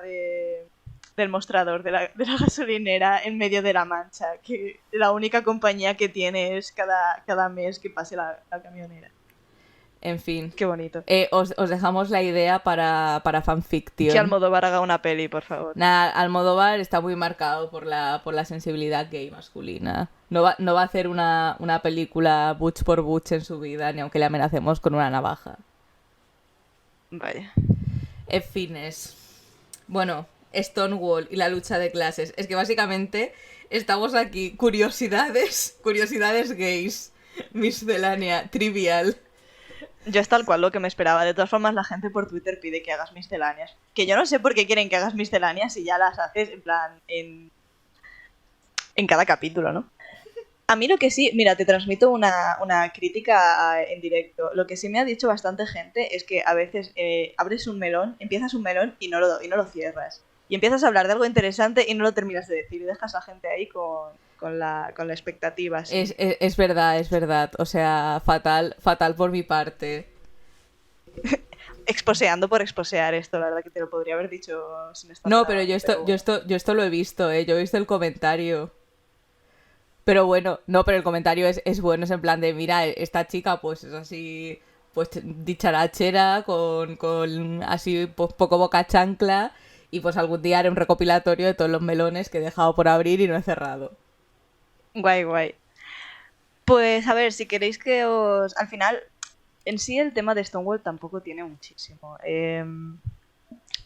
Speaker 2: del mostrador de la gasolinera en medio de la Mancha, que la única compañía que tiene es cada mes que pase la camionera.
Speaker 1: En fin.
Speaker 2: Qué bonito.
Speaker 1: Os dejamos la idea para fanfiction.
Speaker 2: Que Almodóvar haga una peli, por favor.
Speaker 1: Nada, Almodóvar está muy marcado por la sensibilidad gay masculina. No va a hacer una película butch por butch en su vida, ni aunque le amenacemos con una navaja.
Speaker 2: Vaya.
Speaker 1: En fines. Bueno, Stonewall y la lucha de clases. Es que básicamente estamos aquí, curiosidades gays, miscelánea, trivial.
Speaker 2: Yo es tal cual lo que me esperaba. De todas formas, la gente por Twitter pide que hagas misceláneas. Que yo no sé por qué quieren que hagas misceláneas si ya las haces en plan en cada capítulo, ¿no? A mí lo que sí, mira, te transmito una crítica en directo. Lo que sí me ha dicho bastante gente es que a veces abres un melón, empiezas un melón y no lo cierras. Y empiezas a hablar de algo interesante y no lo terminas de decir. Y dejas a la gente ahí con la expectativa. ¿Sí?
Speaker 1: Es verdad. O sea, fatal por mi parte.
Speaker 2: Exposeando por exposear esto, la verdad que te lo podría haber dicho sin estar.
Speaker 1: No, pero yo esto lo he visto, yo he visto el comentario. Pero bueno, no, pero el comentario es bueno, es en plan de, mira, esta chica pues es así, pues dicharachera, con así pues, poco boca chancla, y pues algún día haré un recopilatorio de todos los melones que he dejado por abrir y no he cerrado.
Speaker 2: Guay. Pues a ver, si queréis que os... Al final, en sí el tema de Stonewall tampoco tiene muchísimo.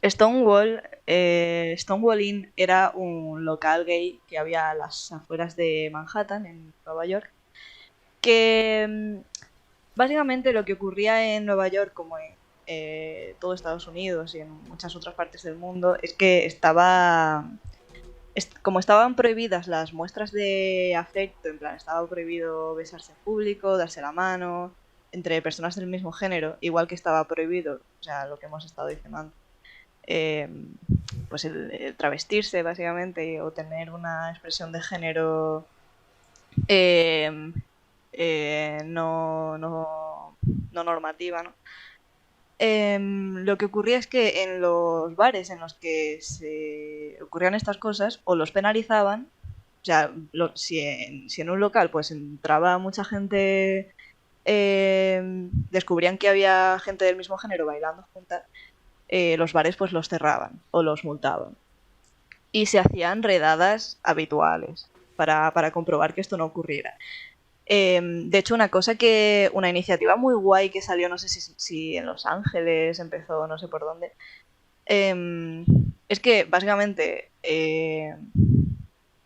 Speaker 2: Stonewall Inn era un local gay que había a las afueras de Manhattan, en Nueva York, que básicamente lo que ocurría en Nueva York, como en todo Estados Unidos y en muchas otras partes del mundo, es que como estaban prohibidas las muestras de afecto, en plan, estaba prohibido besarse en público, darse la mano, entre personas del mismo género, igual que estaba prohibido, o sea, lo que hemos estado diciendo antes, pues el travestirse básicamente o tener una expresión de género no normativa, ¿no? Lo que ocurría es que en los bares en los que se ocurrían estas cosas o los penalizaban, o sea, si en un local pues entraba mucha gente, descubrían que había gente del mismo género bailando juntas, los bares pues los cerraban o los multaban. Y se hacían redadas habituales para comprobar que esto no ocurriera. De hecho, una iniciativa muy guay que salió, no sé si en Los Ángeles empezó, no sé por dónde, es que básicamente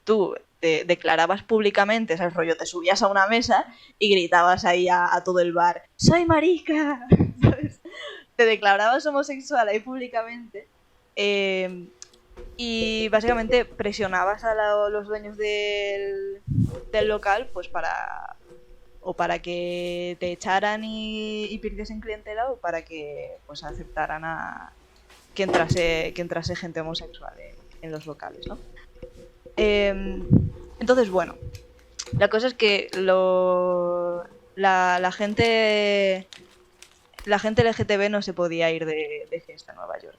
Speaker 2: tú te declarabas públicamente, ese rollo, te subías a una mesa y gritabas ahí a todo el bar, ¡soy marica! ¿Sabes? Te declarabas homosexual ahí públicamente y básicamente presionabas a los dueños del local pues para que te echaran y perdiesen clientela o para que pues aceptaran a que entrase gente homosexual en los locales, ¿no? Entonces, bueno, la cosa es que la gente LGTB no se podía ir de fiesta a Nueva York.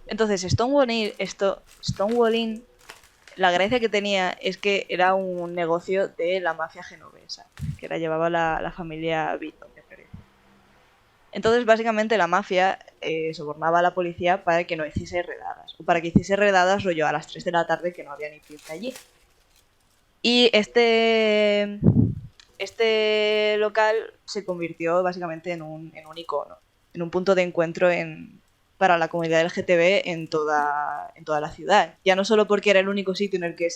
Speaker 2: Entonces, Stonewall Inn, la gracia que tenía es que era un negocio de la mafia genovesa, que la llevaba la familia Vito, me parece. Entonces, básicamente, la mafia sobornaba a la policía para que no hiciese redadas, o para que hiciese redadas rollo a las 3 de la tarde que no había ni fiesta allí. Y este local se convirtió básicamente en un icono, en un punto de encuentro para la comunidad LGTB en toda la ciudad. Ya no solo porque era el único sitio en el que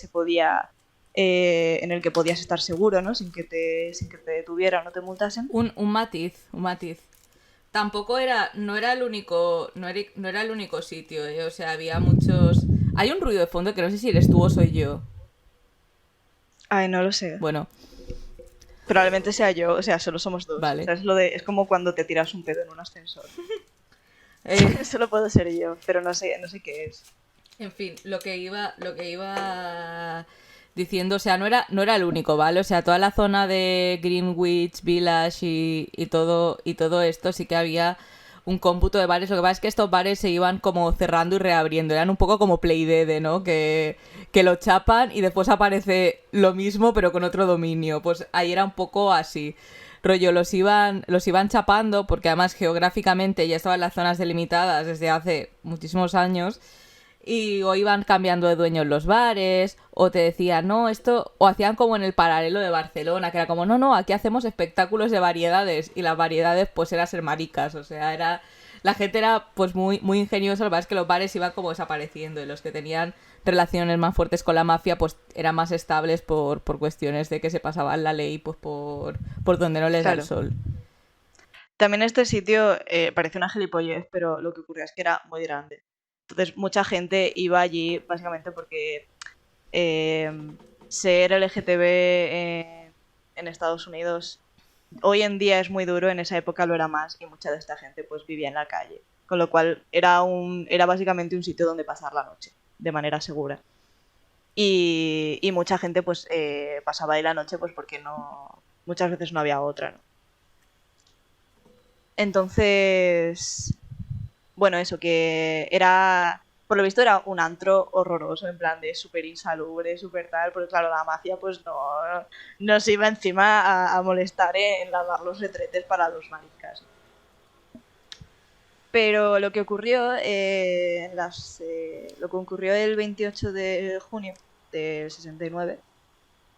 Speaker 2: en el que podías estar seguro, ¿no? Sin que te detuvieran o no te multasen.
Speaker 1: Un matiz. Tampoco no era el único sitio, ¿eh? O sea, había muchos... Hay un ruido de fondo que no sé si eres tú o soy yo.
Speaker 2: Ay, no lo sé.
Speaker 1: Bueno.
Speaker 2: Probablemente sea yo, o sea, solo somos dos.
Speaker 1: Vale.
Speaker 2: O sea, es como cuando te tiras un pedo en un ascensor. Solo puedo ser yo, pero no sé qué es.
Speaker 1: En fin, lo que iba diciendo, o sea, no era el único, ¿vale? O sea, toda la zona de Greenwich Village y todo esto sí que había un cómputo de bares. Lo que pasa es que estos bares se iban como cerrando y reabriendo. Eran un poco como Playdede, ¿no? Que lo chapan y después aparece lo mismo pero con otro dominio. Pues ahí era un poco así. Rollo, los iban chapando porque además geográficamente ya estaban las zonas delimitadas desde hace muchísimos años. Y o iban cambiando de dueños los bares, o te decían, no, esto... O hacían como en el paralelo de Barcelona, que era como, no, aquí hacemos espectáculos de variedades. Y las variedades, pues, era ser maricas. O sea, era la gente era pues muy, muy ingeniosa. Lo que pasa es que los bares iban como desapareciendo y los que tenían relaciones más fuertes con la mafia pues eran más estables por cuestiones de que se pasaban la ley pues por donde no les da el
Speaker 2: Claro.
Speaker 1: sol.
Speaker 2: También este sitio parece una gilipollez, pero lo que ocurría es que era muy grande. Entonces mucha gente iba allí básicamente porque ser LGTB en Estados Unidos hoy en día es muy duro, en esa época lo era más y mucha de esta gente pues vivía en la calle. Con lo cual era básicamente un sitio donde pasar la noche de manera segura. Y mucha gente pues pasaba ahí la noche pues porque muchas veces no había otra, ¿no? Entonces, bueno, eso que por lo visto era un antro horroroso, en plan de súper insalubre, súper tal, porque claro, la mafia pues no se iba encima a molestar en lavar los retretes para los maricas. Pero lo que ocurrió, lo que ocurrió el 28 de junio del 69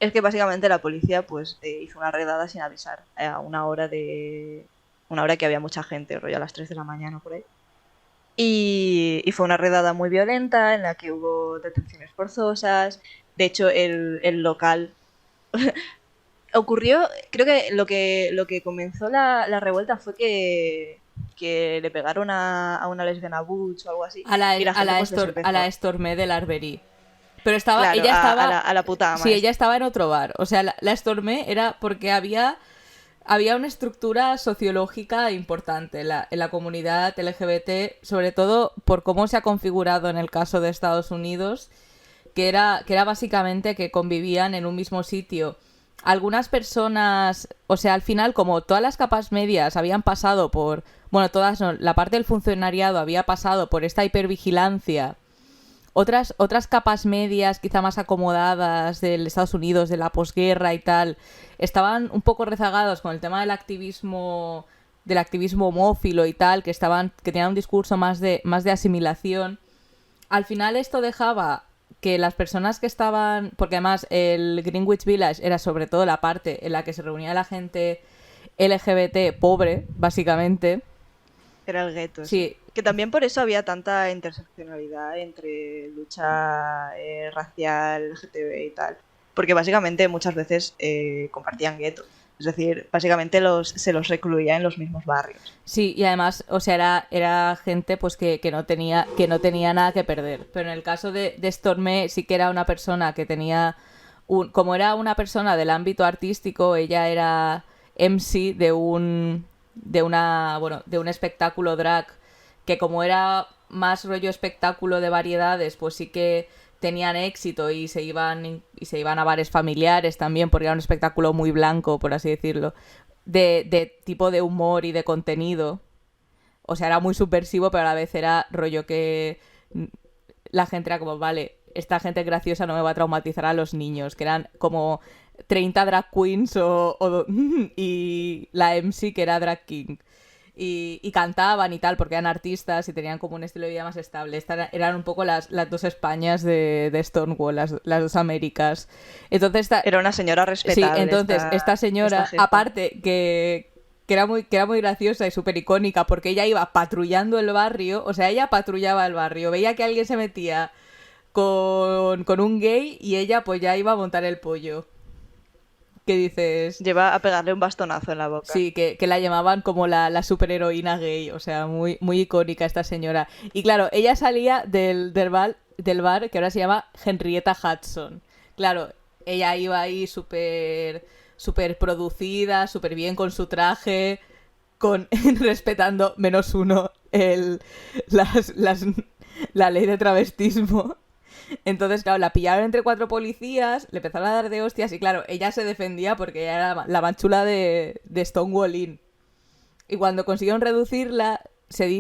Speaker 2: es que básicamente la policía pues hizo una redada sin avisar a una hora que había mucha gente, rollo a las 3 de la mañana por ahí. Y fue una redada muy violenta en la que hubo detenciones forzosas. De hecho, el local ocurrió, creo que lo que comenzó la revuelta fue que le pegaron a una lesbiana butch o algo así.
Speaker 1: A la,
Speaker 2: y la
Speaker 1: a la,
Speaker 2: gente, pues, les
Speaker 1: Estor- a la
Speaker 2: empezó.
Speaker 1: Stormé del Arbery. Pero
Speaker 2: Claro,
Speaker 1: ella estaba...
Speaker 2: a la puta ama
Speaker 1: Sí,
Speaker 2: esta.
Speaker 1: ella estaba en otro bar. O sea, la Stormé era porque había una estructura sociológica importante en la comunidad LGBT, sobre todo por cómo se ha configurado en el caso de Estados Unidos, que era básicamente que convivían en un mismo sitio. Algunas personas, o sea, al final, como todas las capas medias habían pasado por... Bueno, todas no, la parte del funcionariado había pasado por esta hipervigilancia. Otras capas medias, quizá más acomodadas del Estados Unidos, de la posguerra y tal, estaban un poco rezagados con el tema del activismo homófilo y tal, que tenían un discurso más de asimilación. Al final esto dejaba que las personas que estaban... Porque además el Greenwich Village era sobre todo la parte en la que se reunía la gente LGBT pobre, básicamente.
Speaker 2: Era el gueto,
Speaker 1: Sí.
Speaker 2: Que también por eso había tanta interseccionalidad entre lucha racial, LGTB y tal. Porque básicamente muchas veces compartían gueto. Es decir, básicamente se los recluía en los mismos barrios.
Speaker 1: Sí, y además, o sea, era gente pues que no tenía nada que perder. Pero en el caso de Stormé sí que era una persona que tenía como era una persona del ámbito artístico, ella era MC de un espectáculo drag que como era más rollo espectáculo de variedades, pues sí que tenían éxito y se iban a bares familiares también, porque era un espectáculo muy blanco, por así decirlo, de tipo de humor y de contenido. O sea, era muy subversivo, pero a la vez era rollo que la gente era como, vale, esta gente graciosa no me va a traumatizar a los niños, que eran como 30 drag queens y la MC que era drag king. Y cantaban y tal, porque eran artistas y tenían como un estilo de vida más estable. Eran un poco las dos Españas de Stonewall, las dos Américas. Entonces
Speaker 2: era una señora respetable.
Speaker 1: Sí, entonces esta señora, aparte que era muy graciosa y súper icónica, porque ella iba patrullando el barrio, o sea, ella patrullaba el barrio, veía que alguien se metía con un gay y ella pues ya iba a montar el pollo. ¿Qué dices?
Speaker 2: Lleva a pegarle un bastonazo en la boca.
Speaker 1: Sí, que la llamaban como la superheroína gay, o sea, muy, muy icónica esta señora. Y claro, ella salía del bar que ahora se llama Henrietta Hudson. Claro, ella iba ahí súper producida, súper bien con su traje, respetando -1 la ley de travestismo. Entonces, claro, la pillaron entre 4 policías, le empezaron a dar de hostias y, claro, ella se defendía porque ella era la más chula de Stonewall Inn. Y cuando consiguieron reducirla,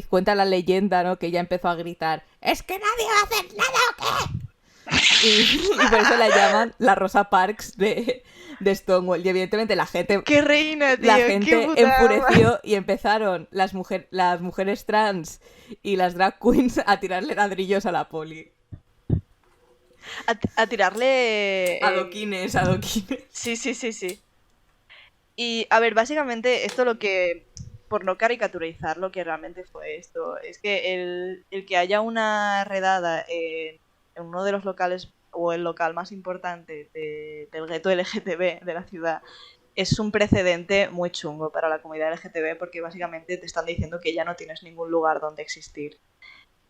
Speaker 1: cuenta la leyenda, ¿no? Que ella empezó a gritar, ¡es que nadie va a hacer nada o qué! Y por eso la llaman la Rosa Parks de Stonewall. Y evidentemente la gente...
Speaker 2: ¡Qué reina, tío!
Speaker 1: La gente
Speaker 2: ¡Qué puta
Speaker 1: enfureció
Speaker 2: ama!
Speaker 1: y empezaron las mujeres trans y las drag queens a tirarle ladrillos a la poli.
Speaker 2: A tirarle...
Speaker 1: Adoquines.
Speaker 2: Sí. Y, a ver, básicamente esto lo que por no caricaturizar lo que realmente fue esto, es que el que haya una redada en uno de los locales o el local más importante del gueto LGTB de la ciudad es un precedente muy chungo para la comunidad LGTB, porque básicamente te están diciendo que ya no tienes ningún lugar donde existir.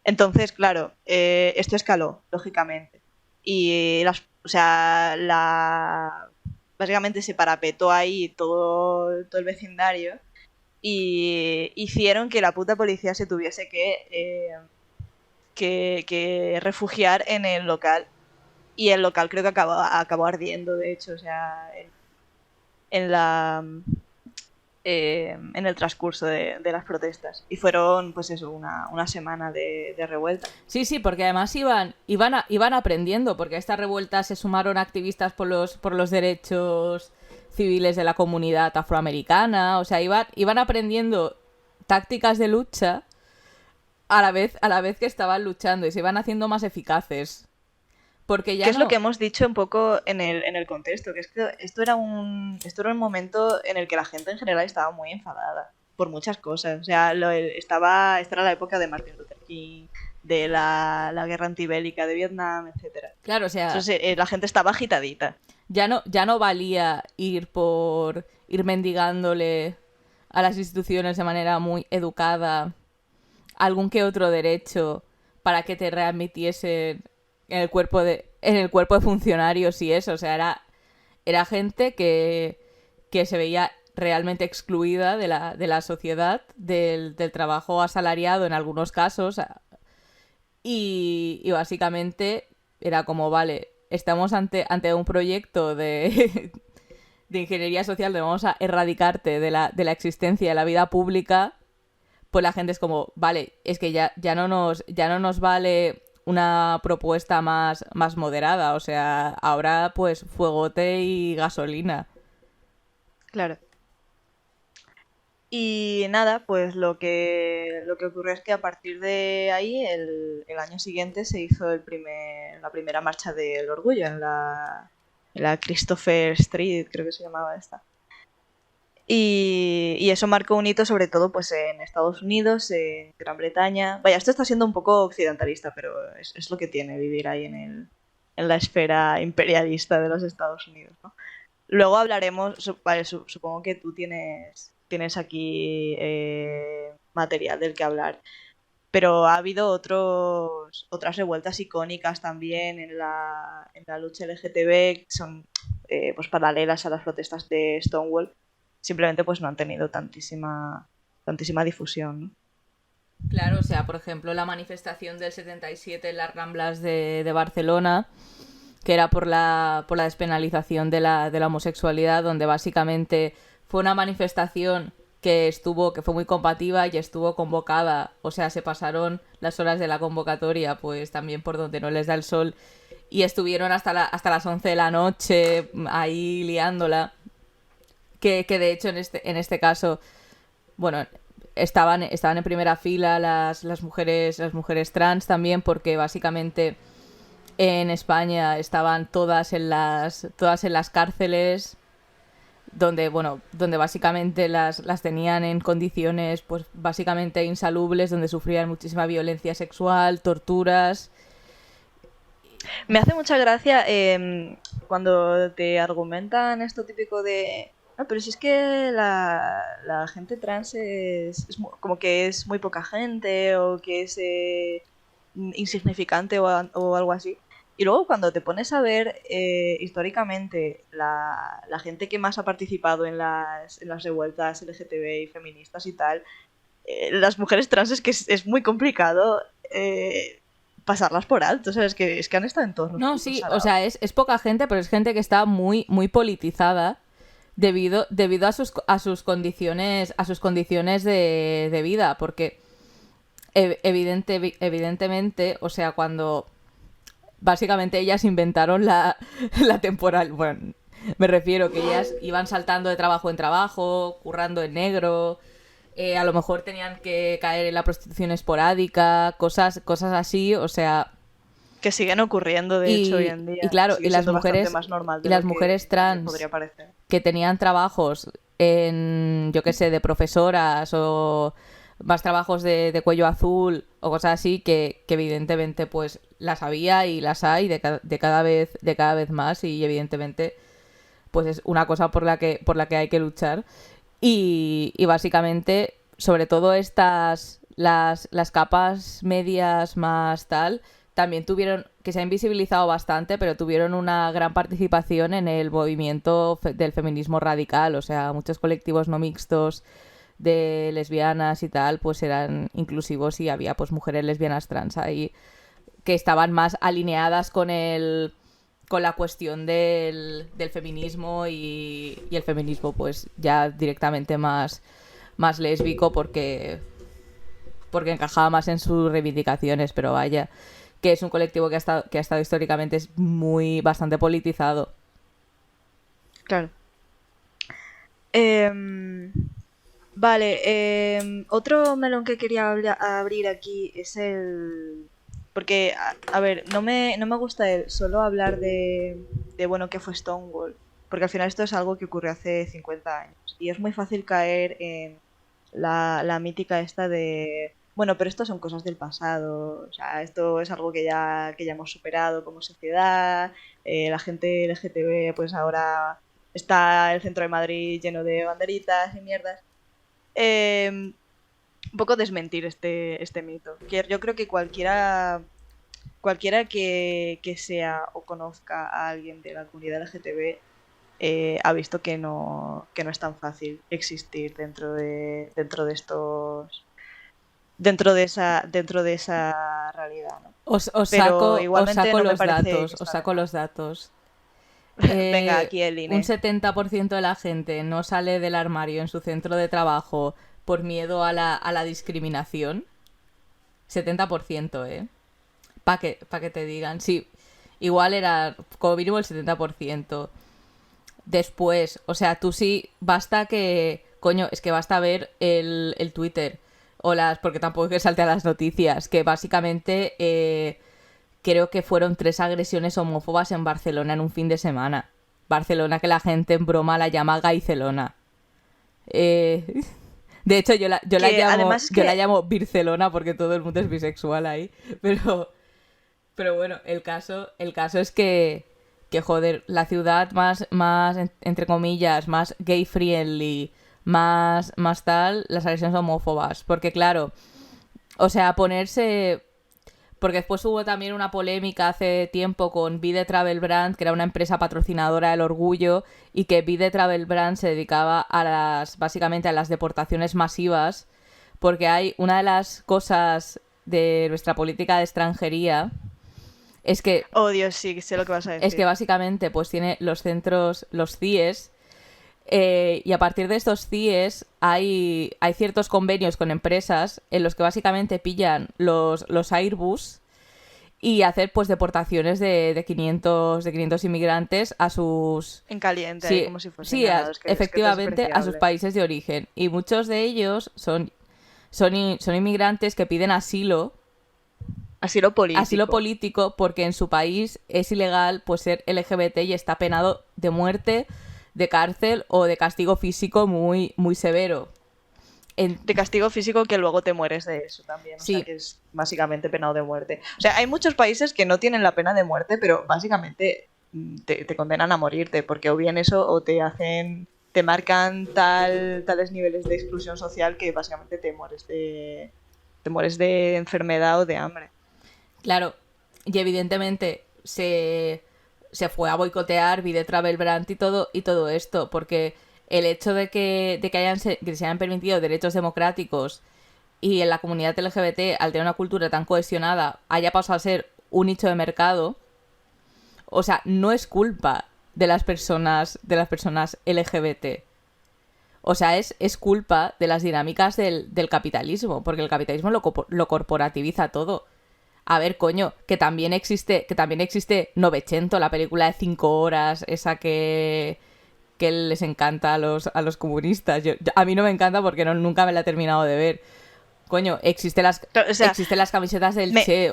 Speaker 2: Entonces, claro, esto escaló, lógicamente. Y básicamente se parapetó ahí todo el vecindario y hicieron que la puta policía se tuviese que refugiar en el local. Y el local creo que acabó ardiendo, de hecho, o sea, en el transcurso de las protestas. Y fueron, pues eso, una semana de revuelta.
Speaker 1: Sí, porque además iban aprendiendo, porque a esta revuelta se sumaron activistas por los derechos civiles de la comunidad afroamericana. O sea, iban aprendiendo tácticas de lucha a la vez que estaban luchando y se iban haciendo más eficaces. Porque ya
Speaker 2: ¿Qué es lo que hemos dicho un poco en el contexto? Que es que esto era un momento en el que la gente en general estaba muy enfadada por muchas cosas. O sea, esta era la época de Martin Luther King, de la guerra antibélica de Vietnam, etcétera.
Speaker 1: Claro, o sea...
Speaker 2: Entonces, la gente estaba agitadita.
Speaker 1: Ya no valía ir mendigándole a las instituciones de manera muy educada algún que otro derecho para que te readmitiesen en el cuerpo de funcionarios y eso. O sea, era gente que se veía realmente excluida de la sociedad, del trabajo asalariado en algunos casos. Y básicamente era como, vale, estamos ante un proyecto de ingeniería social donde vamos a erradicarte de la existencia de la vida pública. Pues la gente es como, vale, es que ya no nos vale una propuesta más moderada. O sea, ahora pues fuegote y gasolina.
Speaker 2: Claro. Y nada, pues lo que ocurrió es que a partir de ahí, el año siguiente, se hizo la primera marcha del orgullo en la Christopher Street, creo que se llamaba esta. Y eso marcó un hito sobre todo pues en Estados Unidos, en Gran Bretaña. Vaya, esto está siendo un poco occidentalista, pero es lo que tiene vivir ahí en la esfera imperialista de los Estados Unidos, ¿no? Luego hablaremos, vale, supongo que tú tienes aquí material del que hablar, pero ha habido otras revueltas icónicas también en la lucha LGTB, que son pues paralelas a las protestas de Stonewall. Simplemente pues no han tenido tantísima difusión, ¿no?
Speaker 1: Claro, o sea, por ejemplo, la manifestación del 77 en las Ramblas de Barcelona, que era por la despenalización de la homosexualidad, donde básicamente fue una manifestación que fue muy combativa y estuvo convocada, o sea, se pasaron las horas de la convocatoria pues también por donde no les da el sol y estuvieron hasta las 11 de la noche ahí liándola, que de hecho en este caso, bueno, estaban en primera fila las mujeres trans también, porque básicamente en España estaban todas en las cárceles donde básicamente las tenían en condiciones pues básicamente insalubres, donde sufrían muchísima violencia sexual, torturas.
Speaker 2: Me hace mucha gracia cuando te argumentan esto típico de no, pero si es que la gente trans es como que es muy poca gente o que es insignificante o algo así. Y luego cuando te pones a ver históricamente la gente que más ha participado en las revueltas LGTB y feministas y tal, las mujeres trans es que es muy complicado pasarlas por alto, ¿sabes? Es que han estado en todos los
Speaker 1: No, sí, o sea, es poca gente, pero es gente que está muy, muy politizada debido a sus condiciones de vida, porque evidentemente, o sea, cuando básicamente ellas inventaron la temporal, bueno, me refiero que ellas iban saltando de trabajo en trabajo, currando en negro, a lo mejor tenían que caer en la prostitución esporádica, cosas así, o sea,
Speaker 2: que siguen ocurriendo de hecho hoy en día.
Speaker 1: Y claro,
Speaker 2: y las mujeres trans que tenían trabajos
Speaker 1: en, yo qué sé, de profesoras o más trabajos de cuello azul o cosas así que evidentemente pues las había y las hay de cada vez más y evidentemente pues es una cosa por la que hay que luchar y básicamente sobre todo las capas medias más tal también tuvieron, que se ha invisibilizado bastante, pero tuvieron una gran participación en el movimiento del feminismo radical, o sea, muchos colectivos no mixtos de lesbianas y tal, pues eran inclusivos y había pues mujeres lesbianas trans ahí que estaban más alineadas con la cuestión del feminismo y el feminismo pues ya directamente más lésbico porque encajaba más en sus reivindicaciones, pero vaya, que es un colectivo que ha estado históricamente bastante politizado.
Speaker 2: Claro. Vale, otro melón que quería abrir aquí es el... Porque, a ver, no me gusta solo hablar de, bueno, qué fue Stonewall, porque al final esto es algo que ocurrió hace 50 años, y es muy fácil caer en la mítica esta de... Bueno, pero esto son cosas del pasado, o sea, esto es algo que ya hemos superado como sociedad, la gente LGTB pues ahora está el centro de Madrid lleno de banderitas y mierdas. Un poco desmentir este mito. Yo creo que cualquiera que sea o conozca a alguien de la comunidad LGTB ha visto que no es tan fácil existir dentro de esa realidad, ¿no?
Speaker 1: Os
Speaker 2: Pero
Speaker 1: saco,
Speaker 2: igualmente
Speaker 1: os saco
Speaker 2: no me
Speaker 1: los
Speaker 2: parece que
Speaker 1: datos,
Speaker 2: está
Speaker 1: os saco
Speaker 2: de más.
Speaker 1: los datos.
Speaker 2: Venga, aquí el
Speaker 1: Un
Speaker 2: INE.
Speaker 1: 70% de la gente no sale del armario en su centro de trabajo por miedo a la discriminación. 70%, ¿eh? Pa' que te digan. Sí, igual era como mínimo el 70%. Después, o sea, tú sí, basta que... Coño, es que basta ver el Twitter porque tampoco es que salte a las noticias, que básicamente creo que fueron 3 agresiones homófobas en Barcelona en un fin de semana. Barcelona, que la gente en broma la llama Gaycelona. De hecho, yo la
Speaker 2: Que
Speaker 1: llamo
Speaker 2: además
Speaker 1: yo la
Speaker 2: que...
Speaker 1: llamo Bircelona porque todo el mundo es bisexual ahí. Pero bueno, el caso es que joder, la ciudad más entre comillas, más gay friendly, más tal, las agresiones homófobas. Porque claro, o sea, porque después hubo también una polémica hace tiempo con Vide Travel Brand, que era una empresa patrocinadora del orgullo, y que Vide Travel Brand se dedicaba básicamente a las deportaciones masivas, porque hay una de las cosas de nuestra política de extranjería es que
Speaker 2: Oh, Dios, sí, sé lo que vas a decir.
Speaker 1: básicamente pues tiene los centros, los CIES, y a partir de estos CIES hay ciertos convenios con empresas en los que básicamente pillan los Airbus y hacer pues deportaciones de 500 inmigrantes a sus...
Speaker 2: En caliente, ahí
Speaker 1: Sí,
Speaker 2: como si fuesen
Speaker 1: sí,
Speaker 2: ganados, que es
Speaker 1: efectivamente a sus
Speaker 2: despreciable.
Speaker 1: países de origen. Y muchos de ellos son inmigrantes que piden
Speaker 2: Asilo
Speaker 1: asilo
Speaker 2: político.
Speaker 1: político porque en su país es ilegal pues ser LGBT y está penado de muerte, de cárcel o de castigo físico muy, muy severo.
Speaker 2: De castigo físico que luego te mueres de eso también. O sea,
Speaker 1: Sí,
Speaker 2: que es básicamente penado de muerte. O sea, hay muchos países que no tienen la pena de muerte, pero básicamente te condenan a morirte, porque o bien eso o te marcan tales niveles de exclusión social que básicamente te mueres de enfermedad o de hambre.
Speaker 1: claro. Y evidentemente se fue a boicotear Vide Travel Brand y todo esto, porque el hecho que se hayan permitido derechos democráticos y en la comunidad LGBT, al tener una cultura tan cohesionada, haya pasado a ser un nicho de mercado, o sea, no es culpa de las personas LGBT. O sea, es culpa de las dinámicas del capitalismo, porque el capitalismo lo corporativiza todo. A ver, coño, que también existe Novecento, la película de 5 horas, esa que les encanta a los comunistas. A mí no me encanta porque nunca me la he terminado de ver. Coño,
Speaker 2: O sea,
Speaker 1: existen las camisetas del
Speaker 2: me,
Speaker 1: Che.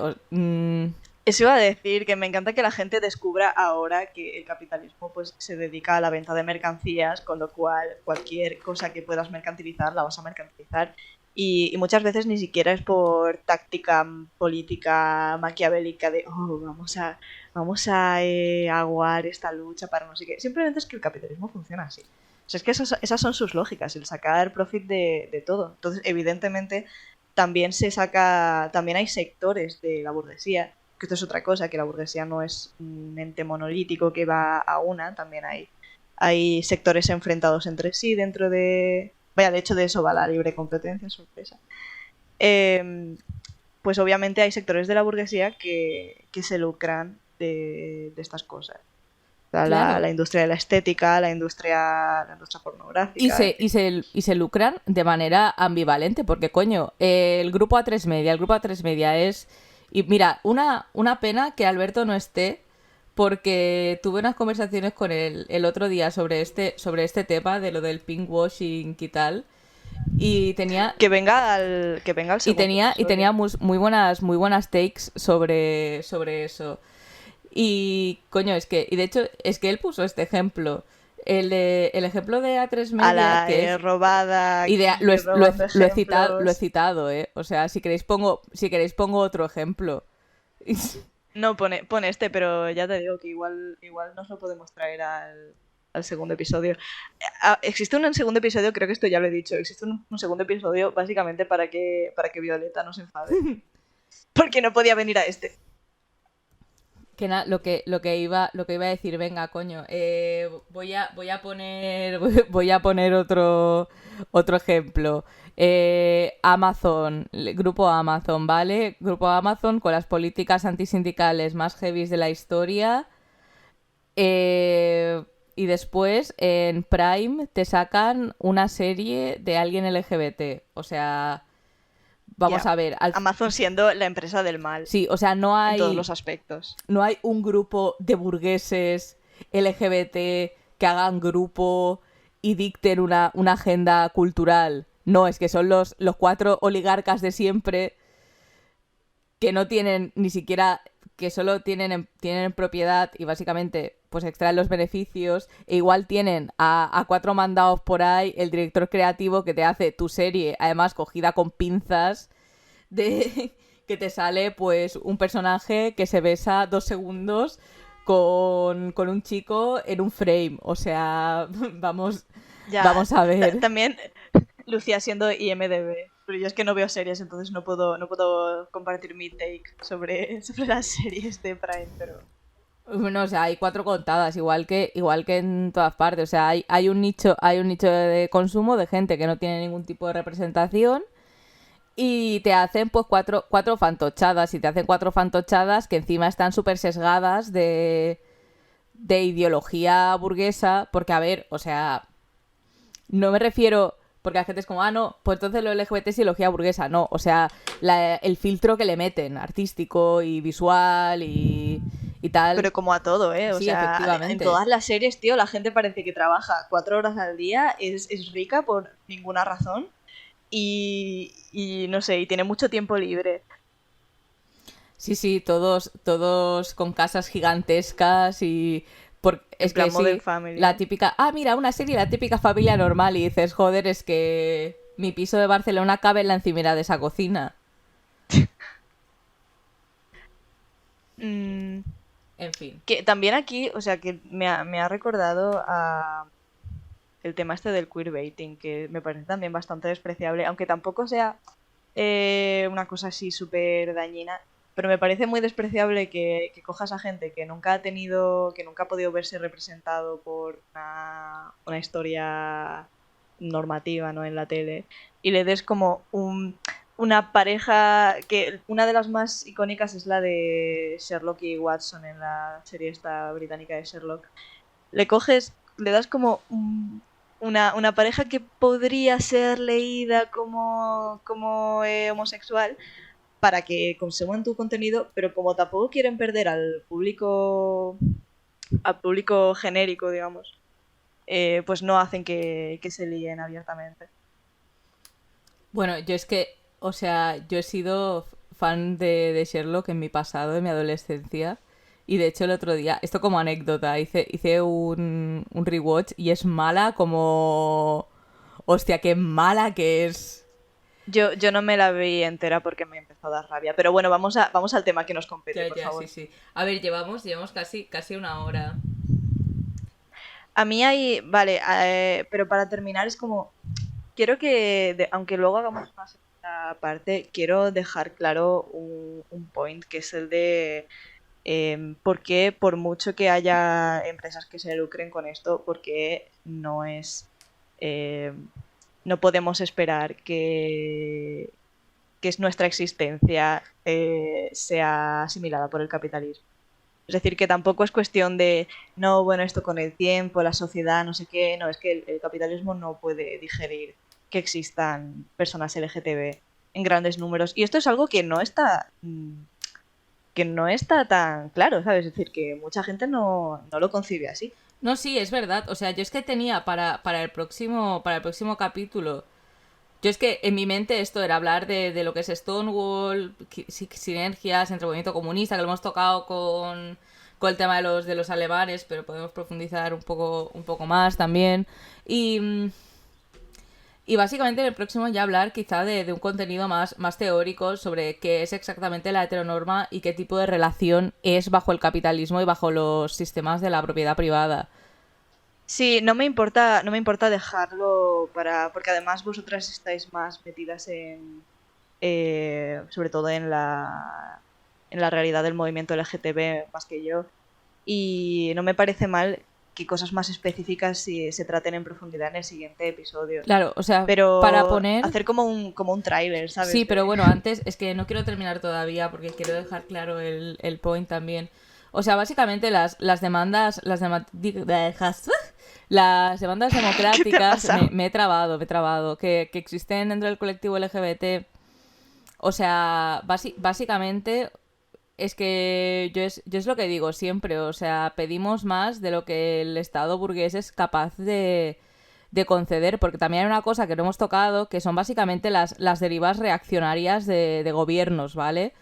Speaker 2: Eso iba a decir, que me encanta que la gente descubra ahora que el capitalismo pues se dedica a la venta de mercancías, con lo cual cualquier cosa que puedas mercantilizar la vas a mercantilizar. Y muchas veces ni siquiera es por táctica política maquiavélica de vamos a aguar esta lucha para no sé qué. Simplemente es que el capitalismo funciona así. O sea, es que esas son sus lógicas, el sacar profit de todo. Entonces, evidentemente, también hay sectores de la burguesía, que esto es otra cosa, que la burguesía no es un ente monolítico que va a una, también hay sectores enfrentados entre sí dentro de... Vaya, de hecho de eso va la libre competencia, sorpresa. Pues obviamente hay sectores de la burguesía que se lucran de estas cosas.
Speaker 1: Claro.
Speaker 2: La industria de la estética, la industria pornográfica, en fin.
Speaker 1: Y se lucran de manera ambivalente, porque coño, el grupo A3 Media es... Y mira, una pena que Alberto no esté, porque tuve unas conversaciones con él el otro día sobre este tema de lo del pinkwashing y tal, y tenía...
Speaker 2: Que venga al segundo
Speaker 1: Y
Speaker 2: episodio.
Speaker 1: tenía muy buenas takes sobre eso. Y coño, y de hecho, es que él puso este ejemplo. El ejemplo de A3
Speaker 2: A
Speaker 1: Media,
Speaker 2: la
Speaker 1: que es
Speaker 2: robada
Speaker 1: idea,
Speaker 2: aquí, robando
Speaker 1: lo he
Speaker 2: ejemplos.
Speaker 1: citado, ¿eh? O sea, si queréis pongo otro ejemplo.
Speaker 2: No, pone este, pero ya te digo que igual nos lo podemos traer al segundo episodio. Existe un segundo episodio, creo que esto ya lo he dicho. Existe un segundo episodio básicamente para que Violeta no se enfade. Porque no podía venir a este.
Speaker 1: Lo que iba a decir, venga, coño, voy a poner otro ejemplo. Grupo Amazon, ¿vale? Grupo Amazon con las políticas antisindicales más heavies de la historia. Eh, y después en Prime te sacan una serie de alguien LGBT. O sea, vamos
Speaker 2: Ya.
Speaker 1: a ver.
Speaker 2: Amazon siendo la empresa del mal
Speaker 1: Sí, o sea,
Speaker 2: en todos los aspectos.
Speaker 1: no hay un grupo de burgueses LGBT que hagan grupo y dicten una agenda cultural. No, es que son los cuatro oligarcas de siempre que no tienen ni siquiera, que solo tienen en propiedad y básicamente pues extraen los beneficios, e igual tienen a cuatro mandados por ahí, el director creativo que te hace tu serie, además cogida con pinzas, de que te sale pues un personaje que se besa 2 segundos con un chico en un frame. O sea,
Speaker 2: Ya,
Speaker 1: vamos a ver.
Speaker 2: también Lucía siendo IMDB. Pero yo es que no veo series, entonces no puedo compartir mi take sobre las series de Prime, pero...
Speaker 1: Bueno, o sea, hay cuatro contadas, igual que en todas partes. O sea, hay un nicho de consumo de gente que no tiene ningún tipo de representación y te hacen pues cuatro fantochadas. Y te hacen cuatro fantochadas que encima están súper sesgadas de ideología burguesa. Porque, a ver, o sea, no me refiero... Porque la gente es como, no, pues entonces lo LGBT es ideología burguesa. No, o sea, el filtro que le meten, artístico y visual y tal.
Speaker 2: Pero como a todo, ¿eh? O
Speaker 1: Sí,
Speaker 2: sea, en
Speaker 1: efectivamente.
Speaker 2: todas las series, tío, la gente parece que trabaja 4 horas al día, es rica por ninguna razón y no sé, y tiene mucho tiempo libre.
Speaker 1: Sí, sí, todos con casas gigantescas y...
Speaker 2: En
Speaker 1: es que
Speaker 2: plan Modern
Speaker 1: sí, la
Speaker 2: Family.
Speaker 1: típica... Mira, una serie, la típica familia normal y dices, joder, es que mi piso de Barcelona cabe en la encimera de esa cocina.
Speaker 2: Mm,
Speaker 1: En fin.
Speaker 2: que también aquí, o sea, que me ha recordado a el tema este del queerbaiting, que me parece también bastante despreciable, aunque tampoco sea una cosa así súper dañina, pero me parece muy despreciable que cojas a gente que nunca ha podido verse representado por una historia normativa, ¿no? En la tele, y le des como una pareja que una de las más icónicas es la de Sherlock y Watson en la serie esta británica de Sherlock. Le das como una pareja que podría ser leída como homosexual para que consuman tu contenido, pero como tampoco quieren perder al público genérico, digamos, pues no hacen que se líen abiertamente.
Speaker 1: Bueno, yo es que, o sea, yo he sido fan de Sherlock en mi pasado, en mi adolescencia. Y de hecho el otro día, esto como anécdota, hice un rewatch y es mala como... Hostia, qué mala que es.
Speaker 2: Yo no me la vi entera porque me empezó a dar rabia. Pero bueno, vamos al tema que nos compete, por favor.
Speaker 1: Sí. A ver, llevamos casi una hora.
Speaker 2: A mí hay... Vale, pero para terminar es como... Quiero que, aunque luego hagamos una segunda parte, quiero dejar claro un point, que es el de por qué, por mucho que haya empresas que se lucren con esto, por qué no es... no podemos esperar que nuestra existencia sea asimilada por el capitalismo. Es decir, que tampoco es cuestión de, no, bueno, esto con el tiempo, la sociedad, no sé qué, no, es que el capitalismo no puede digerir que existan personas LGTB en grandes números. Y esto es algo que no está tan claro, ¿sabes? Es decir, que mucha gente no lo concibe así.
Speaker 1: No, sí, es verdad. O sea, yo es que tenía para el próximo capítulo... Yo es que en mi mente esto era hablar de lo que es Stonewall, sinergias entre el movimiento comunista, que lo hemos tocado con el tema de los alemanes, pero podemos profundizar un poco más también. Y básicamente en el próximo ya hablar quizá de un contenido más teórico sobre qué es exactamente la heteronorma y qué tipo de relación es bajo el capitalismo y bajo los sistemas de la propiedad privada.
Speaker 2: Sí, no me importa dejarlo porque además vosotras estáis más metidas sobre todo en la realidad del movimiento LGTB más que yo, y no me parece mal que cosas más específicas se traten en profundidad en el siguiente episodio.
Speaker 1: Claro, o sea,
Speaker 2: pero
Speaker 1: para poner...
Speaker 2: hacer como un tráiler, ¿sabes?
Speaker 1: Sí, pero bueno, antes es que no quiero terminar todavía porque quiero dejar claro el point también. O sea, básicamente las demandas democráticas me he trabado que existen dentro del colectivo LGBT. O sea, básicamente es que yo es lo que digo siempre, o sea, pedimos más de lo que el Estado burgués es capaz de conceder, porque también hay una cosa que no hemos tocado, que son básicamente las derivas reaccionarias de gobiernos, ¿vale?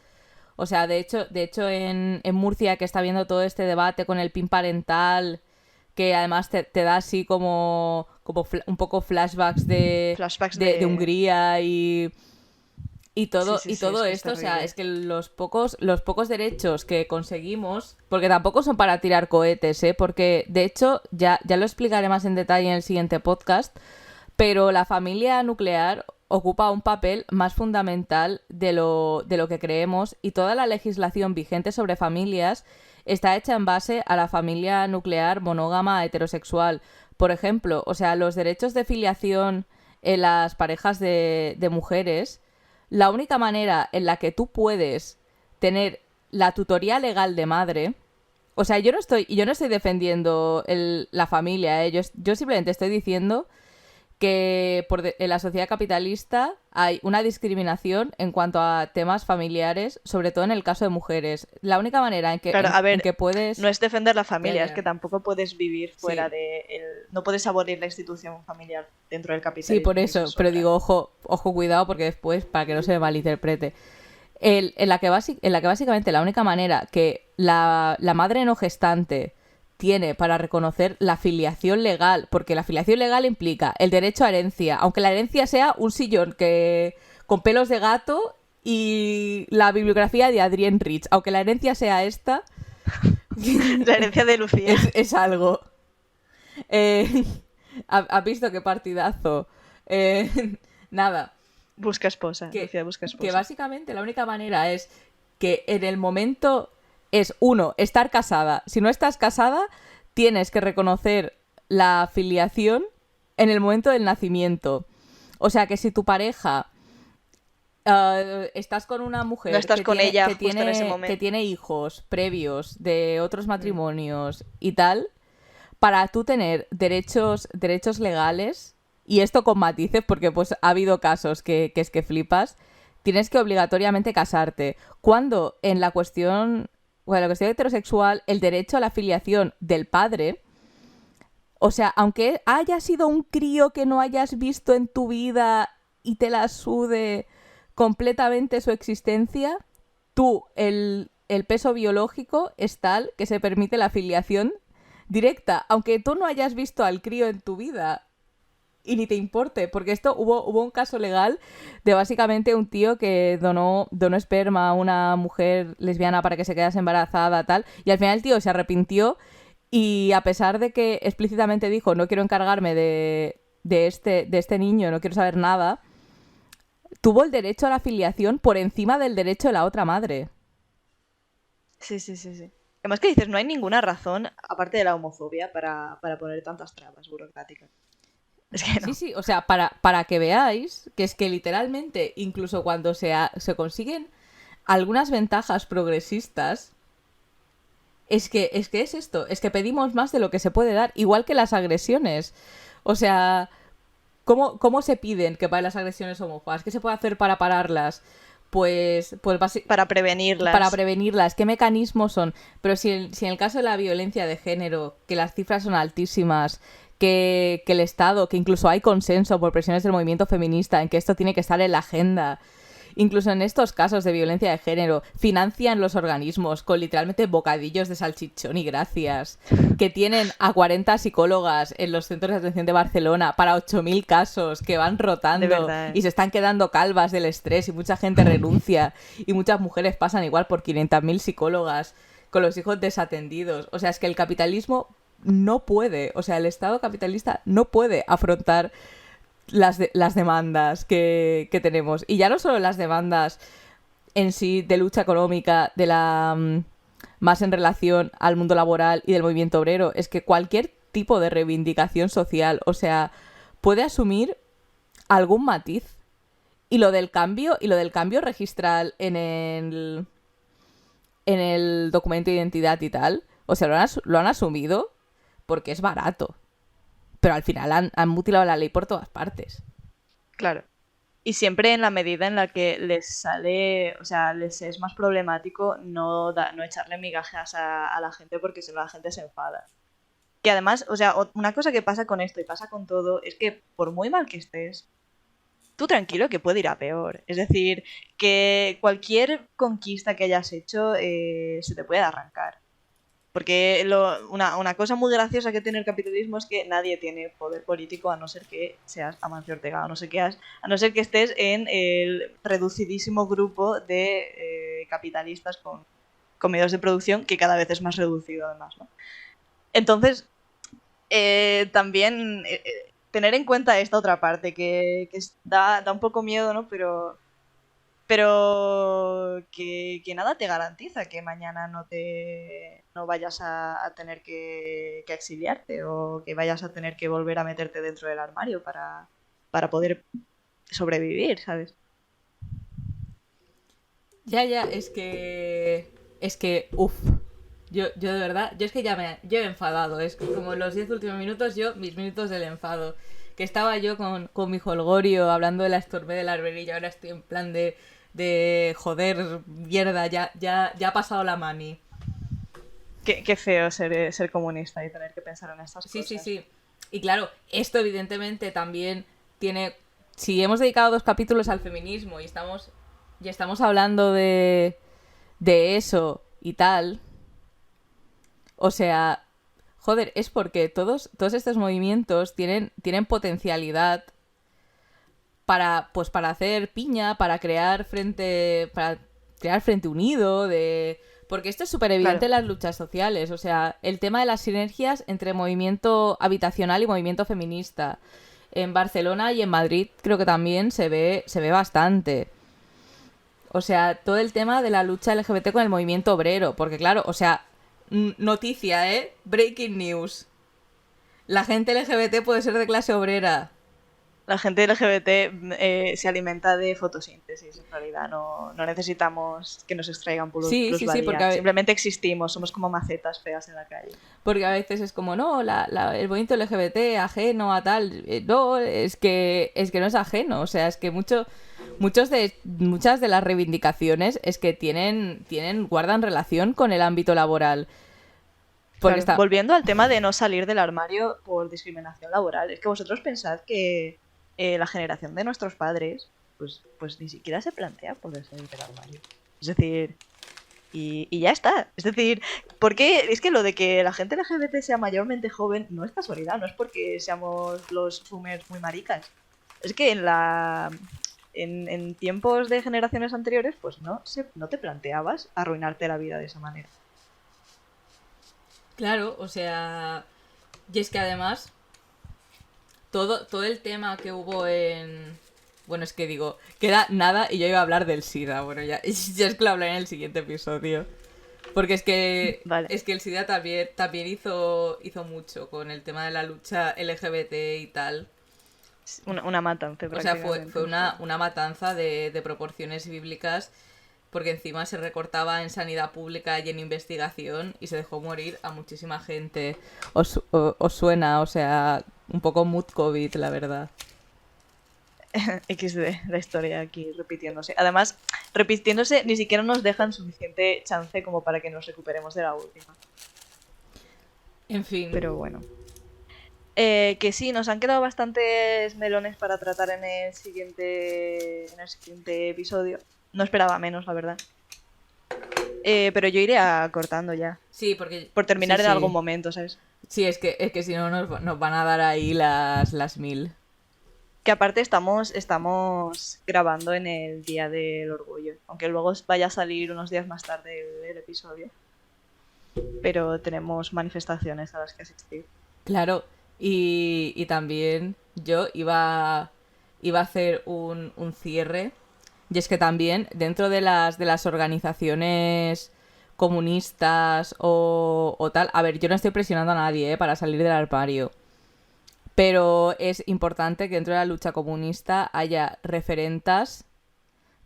Speaker 1: O sea, de hecho en Murcia, que está viendo todo este debate con el PIN parental, que además te da así como un poco flashbacks de Hungría y todo,
Speaker 2: sí,
Speaker 1: todo esto, o sea, es que los pocos derechos que conseguimos, porque tampoco son para tirar cohetes, porque de hecho, ya lo explicaré más en detalle en el siguiente podcast, pero la familia nuclear ocupa un papel más fundamental de lo que creemos, y toda la legislación vigente sobre familias está hecha en base a la familia nuclear monógama heterosexual. Por ejemplo, o sea, los derechos de filiación en las parejas de mujeres, la única manera en la que tú puedes tener la tutoría legal de madre... O sea, yo no estoy defendiendo la familia, yo simplemente estoy diciendo que en la sociedad capitalista hay una discriminación en cuanto a temas familiares, sobre todo en el caso de mujeres. La única manera en que,
Speaker 2: claro,
Speaker 1: en que puedes...
Speaker 2: No es defender la familia, es que tampoco puedes vivir fuera no puedes abolir la institución familiar dentro del capitalismo.
Speaker 1: Sí, por eso, pero digo, ojo, cuidado, porque después, para que no se me malinterprete. En la que básicamente la única manera que la madre no gestante tiene para reconocer la filiación legal, porque la filiación legal implica el derecho a herencia, aunque la herencia sea un sillón con pelos de gato y la bibliografía de Adrienne Rich, aunque la herencia sea esta...
Speaker 2: La herencia de Lucía.
Speaker 1: Es algo. ¿Has visto qué partidazo? Nada.
Speaker 2: Busca esposa, Lucía busca esposa.
Speaker 1: Que básicamente la única manera es que en el momento... es, uno, estar casada. Si no estás casada, tienes que reconocer la filiación en el momento del nacimiento. O sea, que si tu pareja... estás con una mujer
Speaker 2: no estás con ella justo en ese momento,
Speaker 1: que tiene hijos previos de otros matrimonios y tal, para tú tener derechos legales, y esto con matices porque pues ha habido casos que es que flipas, tienes que obligatoriamente casarte. Cuando en la cuestión heterosexual, el derecho a la filiación del padre, o sea, aunque haya sido un crío que no hayas visto en tu vida y te la sude completamente su existencia, el peso biológico es tal que se permite la filiación directa, aunque tú no hayas visto al crío en tu vida y ni te importe, porque esto hubo un caso legal de básicamente un tío que donó esperma a una mujer lesbiana para que se quedase embarazada, tal, y al final el tío se arrepintió y a pesar de que explícitamente dijo no quiero encargarme de este niño, no quiero saber nada, tuvo el derecho a la filiación por encima del derecho de la otra madre.
Speaker 2: Sí. Además que dices, no hay ninguna razón, aparte de la homofobia, para poner tantas trabas burocráticas. Es que no.
Speaker 1: Sí, o sea, para que veáis que es que literalmente, incluso cuando se consiguen algunas ventajas progresistas, es que es esto, es que pedimos más de lo que se puede dar, igual que las agresiones. O sea, ¿cómo se piden que paren las agresiones homófobas? ¿Qué se puede hacer para pararlas? Pues
Speaker 2: para prevenirlas.
Speaker 1: Para prevenirlas, ¿qué mecanismos son? Pero si en el caso de la violencia de género, que las cifras son altísimas, que el Estado, que incluso hay consenso por presiones del movimiento feminista en que esto tiene que estar en la agenda, incluso en estos casos de violencia de género, financian los organismos con literalmente bocadillos de salchichón y gracias, que tienen a 40 psicólogas en los centros de atención de Barcelona para 8.000 casos que van rotando y se están quedando calvas del estrés y mucha gente renuncia y muchas mujeres pasan igual por 500.000 psicólogas con los hijos desatendidos. O sea, es que el capitalismo no puede, o sea, el Estado capitalista no puede afrontar las demandas que tenemos. Y ya no solo las demandas en sí de lucha económica, de la más en relación al mundo laboral y del movimiento obrero, es que cualquier tipo de reivindicación social, o sea, puede asumir algún matiz. Y lo del cambio registral en el documento de identidad y tal, o sea, lo han asumido porque es barato. Pero al final han mutilado la ley por todas partes.
Speaker 2: Claro. Y siempre en la medida en la que les sale, o sea, les es más problemático no echarle migajas a la gente porque si no la gente se enfada. Que además, o sea, una cosa que pasa con esto y pasa con todo es que por muy mal que estés, tú tranquilo que puede ir a peor. Es decir, que cualquier conquista que hayas hecho se te puede arrancar. Porque una cosa muy graciosa que tiene el capitalismo es que nadie tiene poder político a no ser que seas Amancio Ortega, a no ser que estés en el reducidísimo grupo de capitalistas con medios de producción, que cada vez es más reducido además, ¿no? Entonces, también tener en cuenta esta otra parte que da un poco miedo, ¿no? Pero que nada te garantiza que mañana no vayas a tener que exiliarte o que vayas a tener que volver a meterte dentro del armario para poder sobrevivir, ¿sabes?
Speaker 1: Ya, es que, uff, yo de verdad, yo es que yo he enfadado, es como los 10 últimos minutos, mis minutos del enfado, que estaba yo con mi jolgorio hablando de la Stormé del Arbery y ahora estoy en plan de joder, mierda, ya ha pasado la mani.
Speaker 2: Qué feo ser comunista y tener que pensar en estas cosas.
Speaker 1: Sí. Y claro, esto evidentemente también tiene... Si hemos dedicado 2 capítulos al feminismo y estamos hablando de eso y tal, o sea, joder, es porque todos estos movimientos tienen potencialidad para hacer piña, para crear frente unido, porque esto es súper evidente en las luchas sociales, o sea, el tema de las sinergias entre movimiento habitacional y movimiento feminista. En Barcelona y en Madrid creo que también se ve bastante. O sea, todo el tema de la lucha LGBT con el movimiento obrero, porque claro, o sea, noticia, Breaking news. La gente LGBT puede ser de clase obrera.
Speaker 2: La gente LGBT se alimenta de fotosíntesis, en realidad. No necesitamos que nos extraigan plusvalía. Sí, porque simplemente existimos, somos como macetas feas en la calle.
Speaker 1: Porque a veces es como, no, el movimiento LGBT ajeno a tal. No, es que no es ajeno. O sea, es que muchas de las reivindicaciones es que guardan relación con el ámbito laboral.
Speaker 2: Claro, volviendo al tema de no salir del armario por discriminación laboral, es que vosotros pensad que la generación de nuestros padres pues ni siquiera se plantea poder salir del armario. Es decir, y ya está. Es decir, porque es que lo de que la gente LGBT sea mayormente joven no es casualidad, no es porque seamos los boomers muy maricas. Es que en tiempos de generaciones anteriores, pues no te planteabas arruinarte la vida de esa manera.
Speaker 1: Claro, o sea, y es que además todo el tema que hubo en... Bueno, es que digo, queda nada y yo iba a hablar del SIDA. Bueno, ya es que lo hablaré en el siguiente episodio. Porque
Speaker 2: Vale.
Speaker 1: es que el SIDA también hizo mucho con el tema de la lucha LGBT y tal.
Speaker 2: Una matanza,
Speaker 1: O sea,
Speaker 2: prácticamente.
Speaker 1: fue una matanza de proporciones bíblicas, porque encima se recortaba en sanidad pública y en investigación y se dejó morir a muchísima gente. Os suena, o sea, un poco mood COVID, la verdad.
Speaker 2: XD, la historia aquí repitiéndose. Además, repitiéndose ni siquiera nos dejan suficiente chance como para que nos recuperemos de la última.
Speaker 1: En fin.
Speaker 2: Pero bueno. Que sí, nos han quedado bastantes melones para tratar en el siguiente episodio. No esperaba menos, la verdad. Pero yo iré acortando ya.
Speaker 1: Sí, porque...
Speaker 2: Por terminar
Speaker 1: sí,
Speaker 2: en
Speaker 1: sí.
Speaker 2: algún momento, ¿sabes?
Speaker 1: Sí, es que si no nos van a dar ahí las 1000.
Speaker 2: Que aparte estamos grabando en el Día del Orgullo. Aunque luego vaya a salir unos días más tarde el episodio. Pero tenemos manifestaciones a las que asistir.
Speaker 1: Claro, y también yo iba a hacer un cierre. Y es que también dentro de las organizaciones comunistas o tal... A ver, yo no estoy presionando a nadie para salir del armario. Pero es importante que dentro de la lucha comunista haya referentas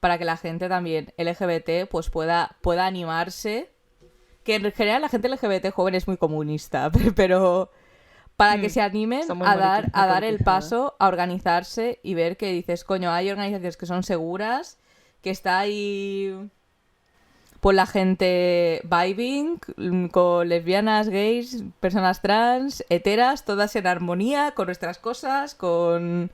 Speaker 1: para que la gente también LGBT pues pueda animarse. Que en general la gente LGBT joven es muy comunista, pero para que se animen a dar el paso, a organizarse y ver que dices, coño, hay organizaciones que son seguras, que está ahí pues la gente vibing, con lesbianas, gays, personas trans, heteras, todas en armonía con nuestras cosas, con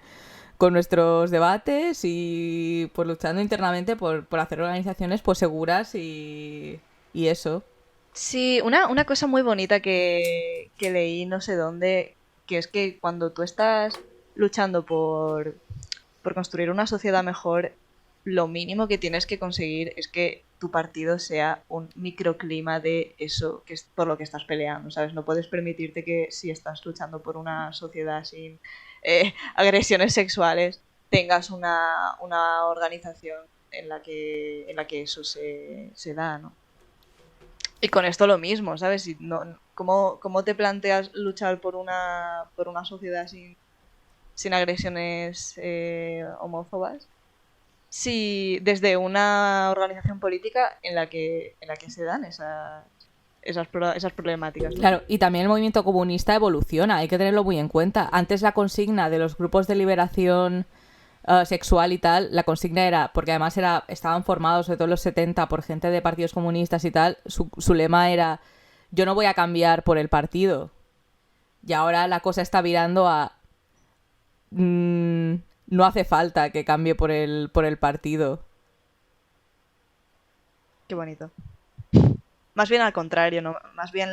Speaker 1: nuestros debates y pues luchando internamente por hacer organizaciones pues seguras y eso.
Speaker 2: Sí, una cosa muy bonita que leí no sé dónde, que es que cuando tú estás luchando por construir una sociedad mejor, lo mínimo que tienes que conseguir es que tu partido sea un microclima de eso que es por lo que estás peleando, ¿sabes? No puedes permitirte que si estás luchando por una sociedad sin agresiones sexuales, tengas una organización en la que eso se da, ¿no? Y con esto lo mismo, ¿sabes? Si ¿cómo te planteas luchar por una sociedad sin agresiones homófobas? Si desde una organización política en la que se dan esas problemáticas, ¿no?
Speaker 1: Claro, y también el movimiento comunista evoluciona, hay que tenerlo muy en cuenta. Antes la consigna de los grupos de liberación sexual y tal, la consigna era, porque además estaban formados, sobre todo en los 70, por gente de partidos comunistas y tal, su lema era, yo no voy a cambiar por el partido. Y ahora la cosa está virando a... no hace falta que cambie por el partido.
Speaker 2: Qué bonito. Más bien al contrario, ¿no? Más bien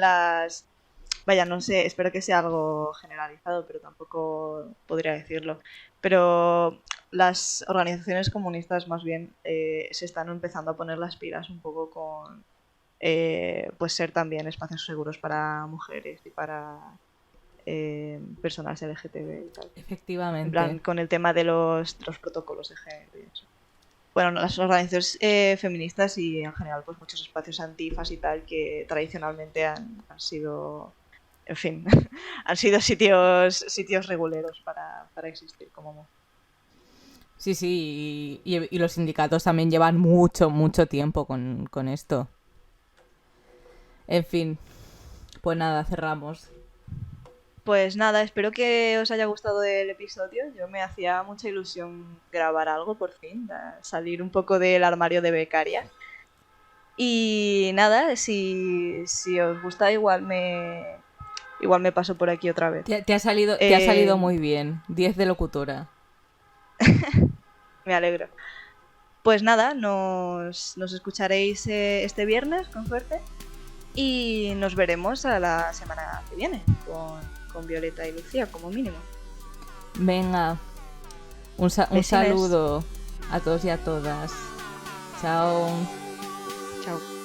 Speaker 2: Vaya, no sé, espero que sea algo generalizado, pero tampoco podría decirlo. Pero las organizaciones comunistas más bien se están empezando a poner las pilas un poco con pues ser también espacios seguros para mujeres y para personas LGTB y tal.
Speaker 1: Efectivamente.
Speaker 2: En plan, con el tema de los protocolos de género y eso. Bueno, las organizaciones feministas y en general pues muchos espacios antifas y tal que tradicionalmente han sido, en fin, han sido sitios reguleros para existir como...
Speaker 1: Sí, sí, y los sindicatos también llevan mucho, mucho tiempo con esto. En fin, pues nada, cerramos.
Speaker 2: Pues nada, espero que os haya gustado el episodio. Yo me hacía mucha ilusión grabar algo por fin, salir un poco del armario de becaria. Y nada, si os gusta igual me paso por aquí otra vez.
Speaker 1: Te ha salido muy bien, 10 de locutora.
Speaker 2: Me alegro. Pues nada, nos escucharéis este viernes, con suerte. Y nos veremos a la semana que viene con Violeta y Lucía, como mínimo.
Speaker 1: Venga, un saludo a todos y a todas. Chao.
Speaker 2: Chao.